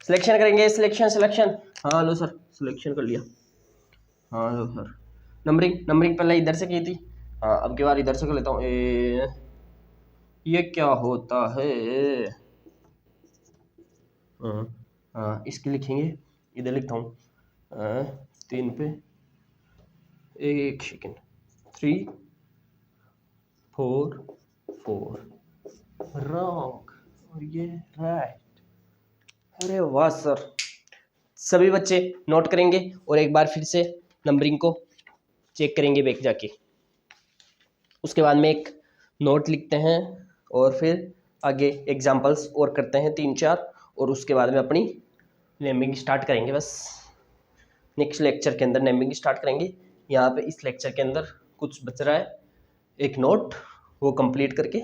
सिलेक्शन करेंगे, सिलेक्शन सिलेक्शन। हाँ लो सर सिलेक्शन कर लिया। हाँ लो सर, नंबरिंग नंबरिंग पहले इधर से की थी, हाँ अब की बार इधर से कर लेता हूँ। ये क्या होता है, हाँ हाँ इसके लिखेंगे, इधर लिखता हूँ 3 पे, 1 सेकेंड, 3 4 4, रॉन्ग और ये राइट। अरे वाह सर, सभी बच्चे नोट करेंगे और एक बार फिर से नंबरिंग को चेक करेंगे बैक जाके, उसके बाद में एक नोट लिखते हैं और फिर आगे एग्जांपल्स और करते हैं 3 4, और उसके बाद में अपनी नेमिंग स्टार्ट करेंगे। बस नेक्स्ट लेक्चर के अंदर नेमिंग स्टार्ट करेंगे। यहाँ पे इस लेक्चर के अंदर कुछ बच रहा है, एक नोट, वो कंप्लीट करके।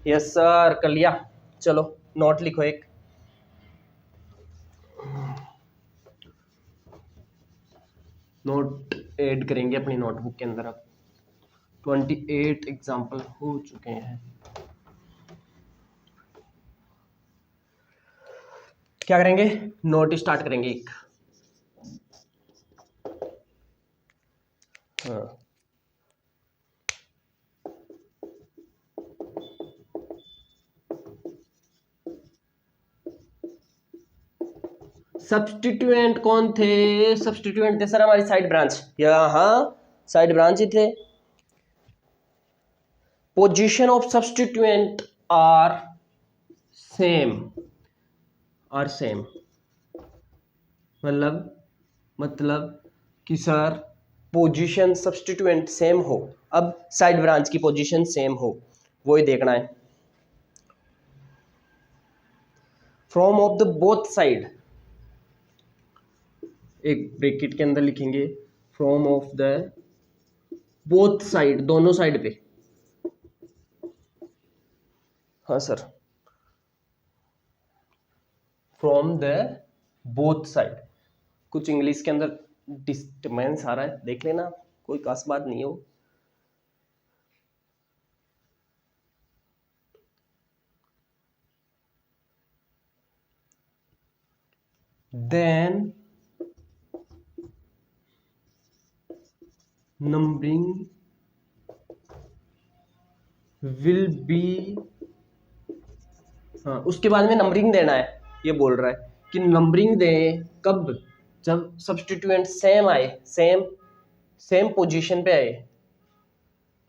यस सर कर लिया, चलो नोट लिखो एक। नोट ऐड करेंगे अपनी नोटबुक के अंदर। अब 28 एग्जाम्पल हो चुके हैं। क्या करेंगे, नोट स्टार्ट करेंगे एक। हाँ सब्सटीट्यूएंट कौन थे, सब्सटीट्यूएंट थे सर हमारी साइड ब्रांच, यहाँ साइड ब्रांच ही थे। Position of substituent are same, are same, मतलब कि सर पोजीशन सब्सटीट्यूएंट सेम हो, अब साइड ब्रांच की पोजीशन सेम हो, वो ही देखना है। From of the both side, एक ब्रैकेट के अंदर लिखेंगे from of the both side, दोनों साइड पे। हाँ sir from the both side. कुछ इंग्लिश के अंदर डिस्टर्बेंस आ रहा है, देख लेना, कोई खास बात नहीं हो। then numbering will be, हाँ उसके बाद में नंबरिंग देना है, ये बोल रहा है कि नंबरिंग दे कब, जब सब्स्टिट्यूएंट सेम आए, सेम पोजीशन पे आए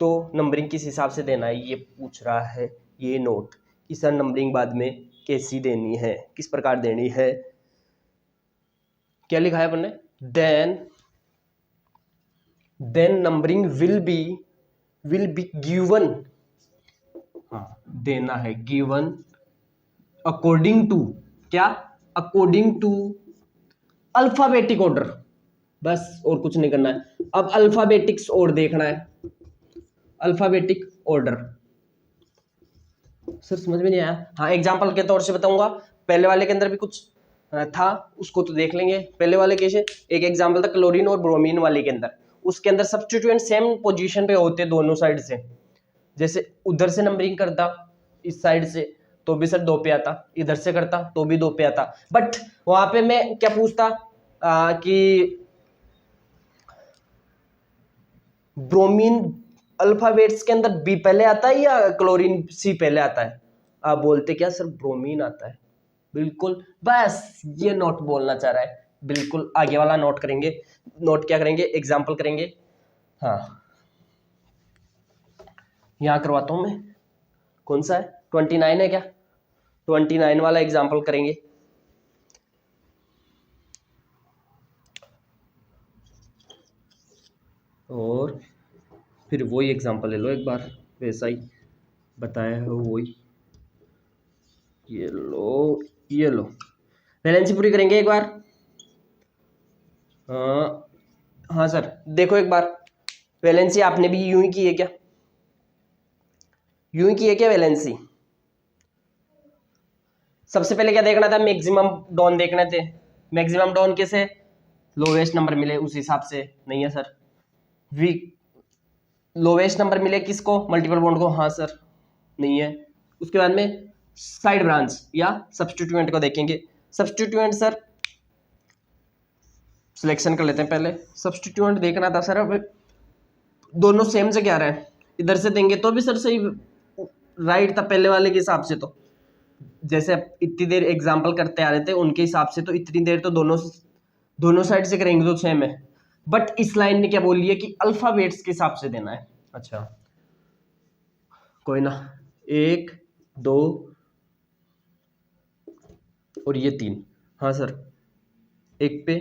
तो नंबरिंग किस हिसाब से देना है ये पूछ रहा है। ये नोट कि सर नंबरिंग बाद में कैसी देनी है, किस प्रकार देनी है। क्या लिखा है अपन ने, then numbering will be given, हाँ देना है गिवन अकॉर्डिंग टू, क्या, अकॉर्डिंग टू अल्फाबेटिक ऑर्डर, बस और कुछ नहीं करना है। अब अल्फाबेटिक्स और देखना है, अल्फाबेटिक ऑर्डर। सर समझ में नहीं आया, हाँ एग्जांपल के तौर से बताऊंगा। पहले वाले के अंदर भी कुछ था, उसको तो देख लेंगे। पहले वाले कैसे, एक एग्जांपल था क्लोरीन और ब्रोमीन वाले के अंदर, उसके अंदर सब्स्टिट्यूएंट सेम पोजीशन पे होते दोनों साइड से। जैसे उधर से नंबरिंग करता इस साइड से तो भी सर 2 पे आता, इधर से करता तो भी 2 पे आता। बट वहां पे मैं क्या पूछता कि ब्रोमीन अल्फाबेट्स के अंदर बी पहले आता है या क्लोरीन सी पहले आता है। आप बोलते क्या सर ब्रोमीन आता है, बिल्कुल, बस ये नोट बोलना चाह रहा है। बिल्कुल आगे वाला नोट करेंगे, नोट क्या करेंगे, एग्जाम्पल करेंगे। हाँ यहाँ करवाता हूँ मैं, कौन सा है 29 है क्या, 29 वाला एग्जाम्पल करेंगे। और फिर वही एग्जाम्पल ले लो एक बार, वैसा ही बताया है वही, ये लो ये लो। वैलेंसी पूरी करेंगे एक बार। हाँ सर देखो एक बार, वैलेंसी आपने भी यूं ही की है क्या, यूं ही की है क्या वैलेंसी। सबसे पहले क्या देखना था, मैक्सिमम डॉन देखने थे। मैक्सिमम डॉन कैसे, लोवेस्ट नंबर मिले उस हिसाब से, नहीं है सर। वीक लोवेस्ट नंबर मिले किसको, मल्टीपल बॉन्ड को, हाँ सर नहीं है। उसके बाद में साइड ब्रांच या सब्स्टिट्यूएंट को देखेंगे। सब्स्टिट्यूएंट सर सिलेक्शन कर लेते हैं पहले। सब्स्टिट्यूएंट देखना था सर, अब दोनों सेम से क्या रहा है, इधर से देंगे तो भी सर सही राइट था पहले वाले के हिसाब से। तो जैसे इतनी देर एग्जाम्पल करते आ रहे थे उनके हिसाब से तो इतनी देर तो दोनों साइड से करेंगे तो सेम है। बट इस लाइन ने क्या बोली है कि अल्फाबेट्स के हिसाब से देना है। अच्छा कोई ना, 1 2 और ये 3, हाँ सर 1 पे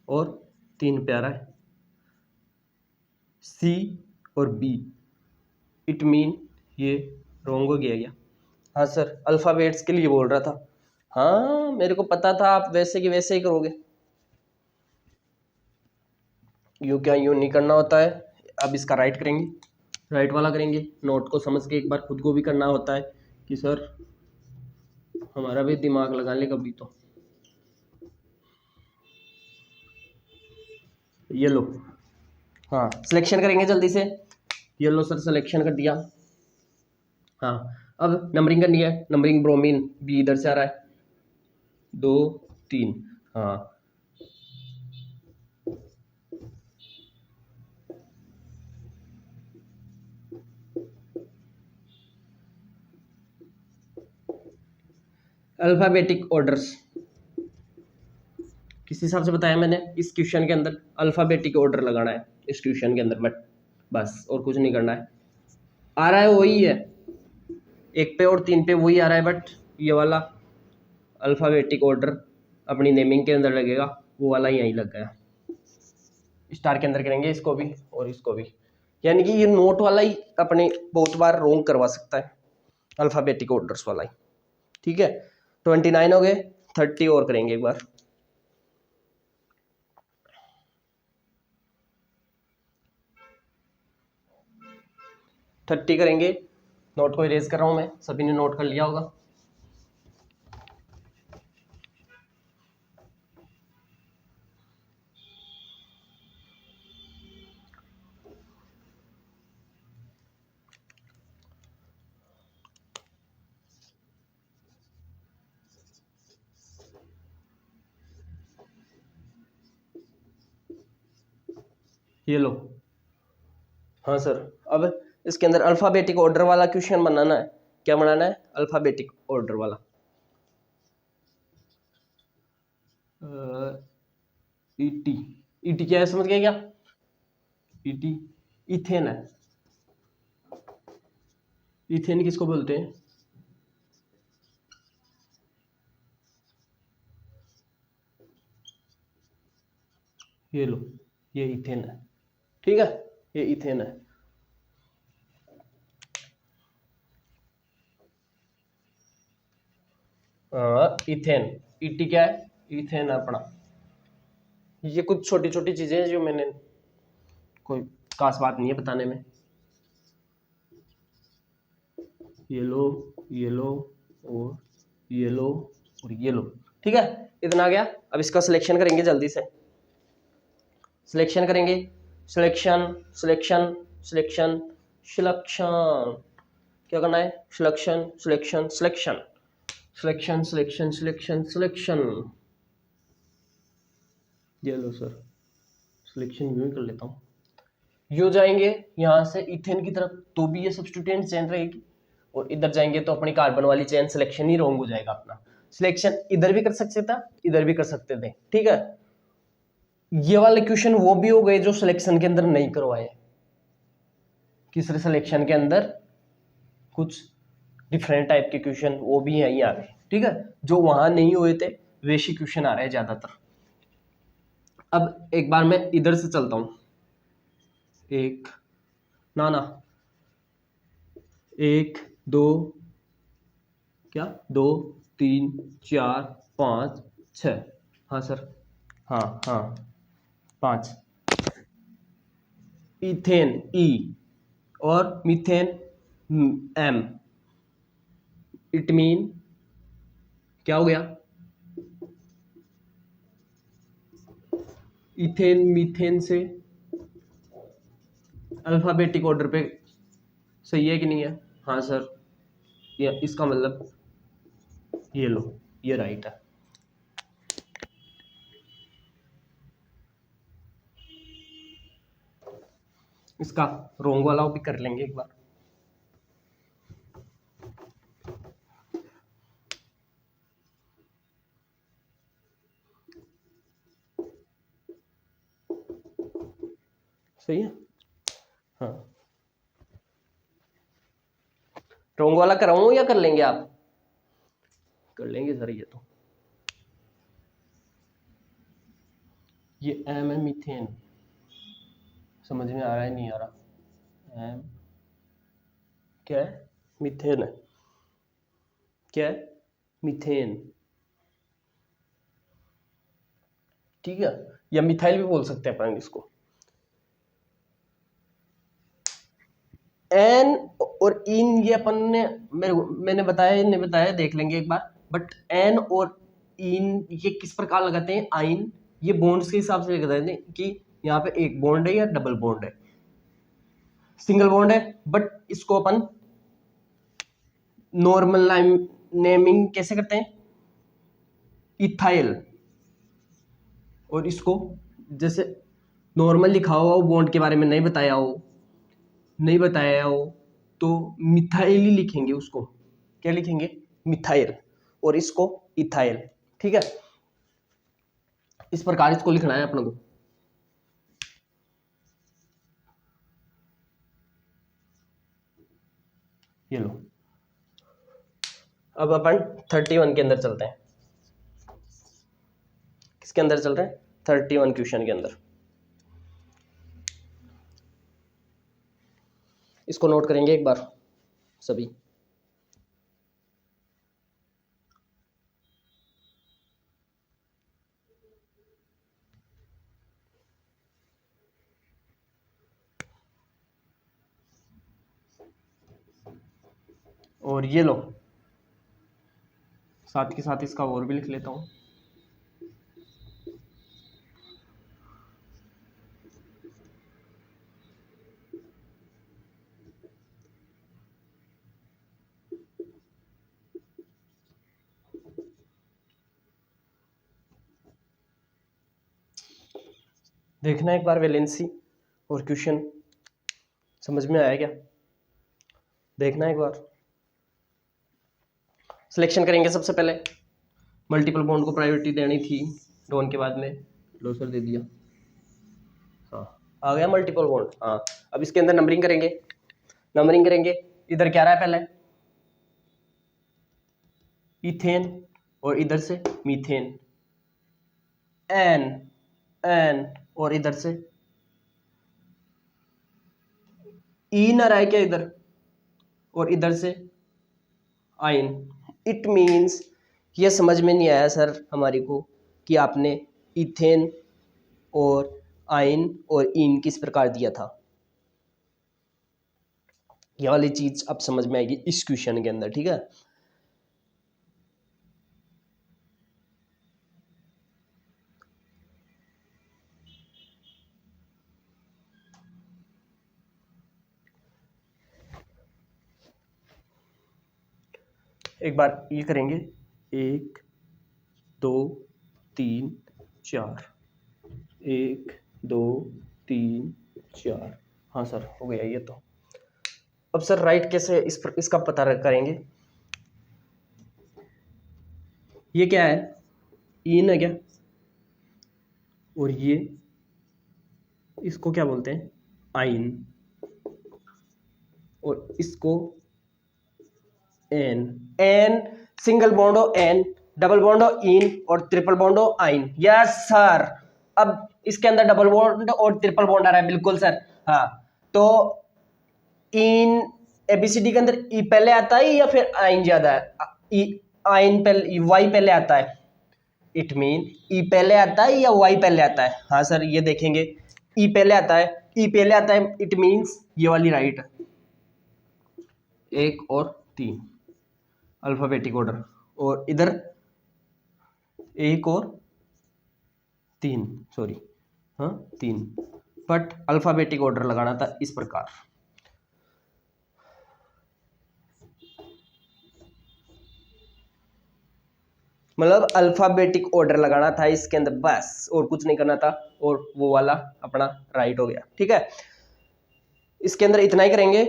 और 3 पे आ रहा है, सी और बी, इट मीन ये रॉन्ग हो गया क्या। हाँ सर अल्फाबेट्स के लिए बोल रहा था, हाँ मेरे को पता था आप वैसे की वैसे ही करोगे, यूँ क्या यूँ नहीं करना होता है। अब इसका राइट करेंगे, राइट वाला करेंगे, नोट को समझ के एक बार खुद को भी करना होता है कि सर हमारा भी दिमाग लगा ले कभी तो। ये लो, हाँ सिलेक्शन करेंगे जल्दी से, ये लो सर सिलेक्शन कर दिया। हाँ अब नंबरिंग करनी है, नंबरिंग ब्रोमीन बी इधर से आ रहा है 2 3, हाँ अल्फाबेटिक ऑर्डर्स किस हिसाब से बताया मैंने, इस क्वेश्चन के अंदर अल्फाबेटिक ऑर्डर लगाना है इस क्वेश्चन के अंदर, बट बस और कुछ नहीं करना है। आ रहा है वही है, 1 पे और 3 पे वही आ रहा है, बट ये वाला अल्फाबेटिक ऑर्डर अपनी नेमिंग के अंदर लगेगा, वो वाला यहीं लग गया। स्टार के अंदर करेंगे इसको भी और इसको भी, यानी कि ये नोट वाला ही अपने बहुत बार रोंग करवा सकता है, अल्फाबेटिक ऑर्डर्स वाला ही। ठीक है 29 हो गए, 30 और करेंगे एक बार। थर्टी करेंगे, नोट को इरेज कर रहा हूं मैं, सभी ने नोट कर लिया होगा। ये लो। हाँ सर, अब इसके अंदर अल्फ़ाबेटिक ऑर्डर वाला क्वेश्चन बनाना है। क्या बनाना है? अल्फ़ाबेटिक ऑर्डर वाला। ईटी, ईटी क्या है समझ गए क्या? ईटी इथेन है। इथेन किसको बोलते हैं? ये लो, ये इथेन है। ठीक है, ये इथेन है। इथेन, ईटी क्या है? इथेन अपना। ये कुछ छोटी छोटी चीजें हैं जो मैंने, कोई खास बात नहीं है बताने में। ये लो, ये लो, और ये लो, और ये लो। ठीक है, इतना आ गया। अब इसका सिलेक्शन करेंगे जल्दी से। सिलेक्शन करेंगे, सिलेक्शन, सिलेक्शन, सिलेक्शन, सिलेक्शन। क्या करना है? Selection, selection, selection, selection, selection, selection, selection. ये लो सर, सिलेक्शन यूं ही कर लेता हूँ। यू जाएंगे यहाँ से इथेन की तरफ तो भी ये सब्स्टिट्यूएंट चेन रहेगी, और इधर जाएंगे तो अपनी कार्बन वाली चेन सिलेक्शन ही रॉन्ग हो जाएगा अपना। सिलेक्शन इधर भी कर सकते था, इधर भी कर सकते थे। ठीक है, ये वाले क्वेश्चन वो भी हो गए जो सिलेक्शन के अंदर नहीं करवाए। तीसरे सिलेक्शन के अंदर कुछ डिफरेंट टाइप के क्वेश्चन वो भी यहीं आ गए। ठीक है, जो वहां नहीं हुए थे वैसे क्वेश्चन आ रहे हैं ज्यादातर। अब एक बार मैं इधर से चलता हूं। एक, ना ना, एक, दो, क्या, दो, तीन, चार, पाँच, छ। हाँ सर, हाँ हाँ, पाँच। इथेन ई, और मीथेन एम। इट मीन क्या हो गया? इथेन मीथेन से अल्फाबेटिक ऑर्डर पे सही है कि नहीं है? हाँ सर, ये इसका मतलब ये लो, ये राइट है। इसका रोंग वाला भी कर लेंगे एक बार। सही है, हाँ। रोंग वाला कराऊं या कर लेंगे आप? कर लेंगे सर। ये तो, ये एम है मीथेन, समझ में आ रहा है नहीं आ रहा? एम क्या है? मीथेन है। क्या है? मीथेन। ठीक है, या मिथाइल भी बोल सकते हैं अपन इसको। एन और इन ये अपन ने, मैंने बताया नहीं बताया देख लेंगे एक बार। बट एन और इन ये किस प्रकार लगाते हैं? आइन, ये बॉन्ड्स के हिसाब से लगाते हैं कि यहाँ पे एक बॉन्ड है या डबल बॉन्ड है। सिंगल बॉन्ड है, बट इसको अपन नॉर्मल नेमिंग कैसे करते हैं? इथाइल। और इसको जैसे नॉर्मल लिखा हुआ हो, बॉन्ड के बारे में नहीं बताया हो, नहीं बताया हो, तो मिथाइल ही लिखेंगे उसको। क्या लिखेंगे? मिथाइल। और इसको इथाइल। ठीक है, इस प्रकार इसको लिखना है अपने को। ये लो। अब अपन 31 के अंदर चलते हैं। किसके अंदर चल रहे हैं? 31 क्वेश्चन के अंदर। इसको नोट करेंगे एक बार सभी। और ये लो, साथ के साथ इसका और भी लिख लेता हूं। देखना एक बार वैलेंसी और क्वेश्चन समझ में आया क्या? देखना एक बार। सिलेक्शन करेंगे सबसे पहले। मल्टीपल बॉन्ड को प्रायोरिटी देनी थी, डॉन के बाद में लोसर दे दिया। हाँ, आ गया मल्टीपल बॉन्ड। हाँ, अब इसके अंदर नंबरिंग करेंगे। नंबरिंग करेंगे, इधर क्या रहा है पहले? इथेन, और इधर से मीथेन। एन और इधर से इन आ रहा है क्या इधर, और इधर से आइन। इट मीन्स ये समझ में नहीं आया सर हमारी को कि आपने इथेन और आइन और इन किस प्रकार दिया था। ये वाली चीज अब समझ में आएगी इस क्वेश्चन के अंदर, ठीक है। एक बार ये करेंगे, 1 2 3 4, 1 2 3 4। हाँ सर, हो गया ये तो। अब सर राइट कैसे इसका पता करेंगे? ये क्या है? इन है क्या? और ये इसको क्या बोलते हैं? आइन। और इसको एन। एन सिंगल बॉन्ड हो एन, डबल बॉन्ड हो इन, और ट्रिपल बॉन्ड हो आइन। Yes sir. अब इसके अंदर डबल बॉन्ड और ट्रिपल बॉन्ड आ रहा है, बिल्कुल सर। हाँ, तो इन एबीसीडी के अंदर ई पहले आता है या फिर आइन ज्यादा है? आइन पहले, वाई पहले आता है। इट मीन ई पहले आता है या वाई पहले आता है? हाँ सर, ये देखेंगे, ई पहले आता है। ई पहले आता है, इट मीन्स ये वाली राइट है। 1 और 3 अल्फाबेटिक ऑर्डर, और इधर 1 और 3, सॉरी, हाँ 3, बट अल्फाबेटिक ऑर्डर लगाना था इस प्रकार। मतलब अल्फाबेटिक ऑर्डर लगाना था इसके अंदर बस, और कुछ नहीं करना था, और वो वाला अपना राइट हो गया, ठीक है। इसके अंदर इतना ही करेंगे।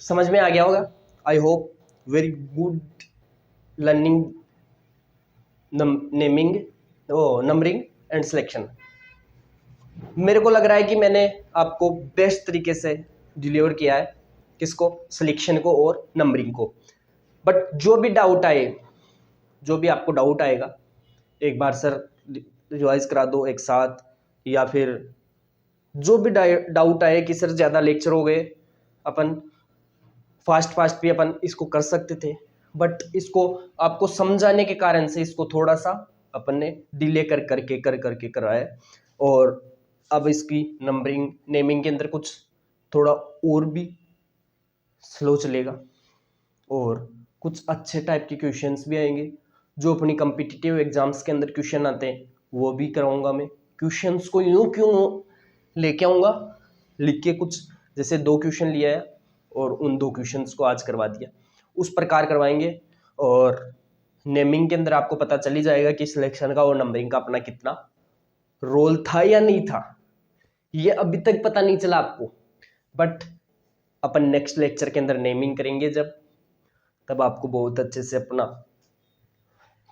समझ में आ गया होगा, I hope. Very good learning naming, numbering and selection. मेरे को लग रहा है कि मैंने आपको बेस्ट तरीके से डिलीवर किया है, किसको? सिलेक्शन को और नंबरिंग को। बट जो भी डाउट आए, जो भी आपको डाउट आएगा, एक बार सर रिवाइज करा दो एक साथ, या फिर जो भी डाउट आए कि सर ज़्यादा लेक्चर हो गए, अपन फास्ट भी अपन इसको कर सकते थे, बट इसको आपको समझाने के कारण से इसको थोड़ा सा अपन ने डिले कर करके कराया। और अब इसकी नंबरिंग नेमिंग के अंदर कुछ थोड़ा और भी स्लो चलेगा, और कुछ अच्छे टाइप के क्वेश्चंस भी आएंगे जो अपनी कम्पिटिटिव एग्जाम्स के अंदर क्वेश्चन आते हैं, वो भी कराऊंगा मैं। क्वेश्चंस को यूँ क्यों लेके आऊँगा, लिख के कुछ, जैसे 2 क्वेश्चन लिया है और उन 2 क्वेश्चंस को आज करवा दिया, उस प्रकार करवाएंगे। और नेमिंग के अंदर आपको पता चल ही जाएगा कि सिलेक्शन का और नंबरिंग का अपना कितना रोल था या नहीं था। ये अभी तक पता नहीं चला आपको, बट अपन नेक्स्ट लेक्चर के अंदर नेमिंग करेंगे जब, तब आपको बहुत अच्छे से अपना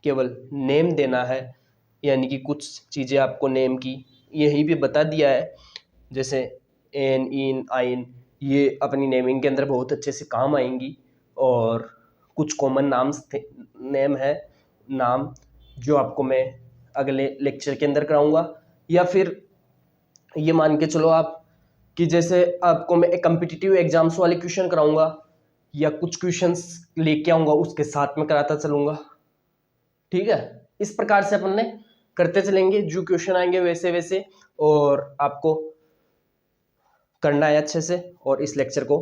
केवल नेम देना है, यानी कि कुछ चीज़ें आपको नेम की यहीं भी बता दिया है, जैसे एन, इन, आइन, ये अपनी नेमिंग के अंदर बहुत अच्छे से काम आएंगी। और कुछ कॉमन नाम्स नेम है, नाम जो आपको मैं अगले लेक्चर के अंदर कराऊंगा, या फिर ये मान के चलो आप कि जैसे आपको मैं एक कम्पिटिटिव एग्जाम्स वाले क्वेश्चन कराऊंगा, या कुछ क्वेश्चंस लेके आऊंगा उसके साथ में कराता चलूंगा, ठीक है। इस प्रकार से अपन ने करते चलेंगे, जो क्वेश्चन आएंगे वैसे वैसे, और आपको करना है अच्छे से, और इस लेक्चर को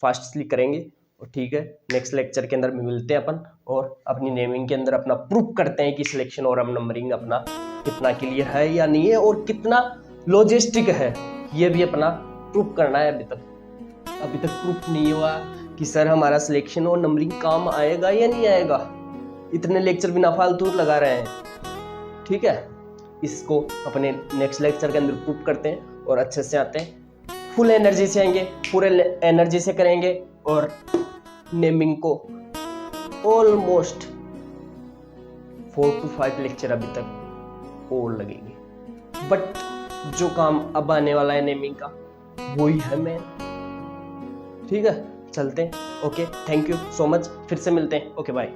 फास्टली करेंगे। और ठीक है, नेक्स्ट लेक्चर के अंदर मिलते हैं अपन, और अपनी नेमिंग के अंदर अपना प्रूफ करते हैं कि सिलेक्शन और अब नंबरिंग अपना कितना क्लियर है या नहीं है, और कितना लॉजिस्टिक है, ये भी अपना प्रूफ करना है। अभी तक प्रूफ नहीं हुआ कि सर हमारा सिलेक्शन और नंबरिंग काम आएगा या नहीं आएगा, इतने लेक्चर बिना फालतू लगा रहे हैं, ठीक है। इसको अपने नेक्स्ट लेक्चर के अंदर प्रूव करते हैं और अच्छे से आते हैं, फुल एनर्जी से आएंगे, पूरे एनर्जी से करेंगे। और नेमिंग को ऑलमोस्ट 4 to 5 लेक्चर अभी तक और लगेंगे, बट जो काम अब आने वाला है नेमिंग का वही है मेन, ठीक है। चलते हैं, okay, thank you so much, फिर से मिलते हैं, ओके बाय।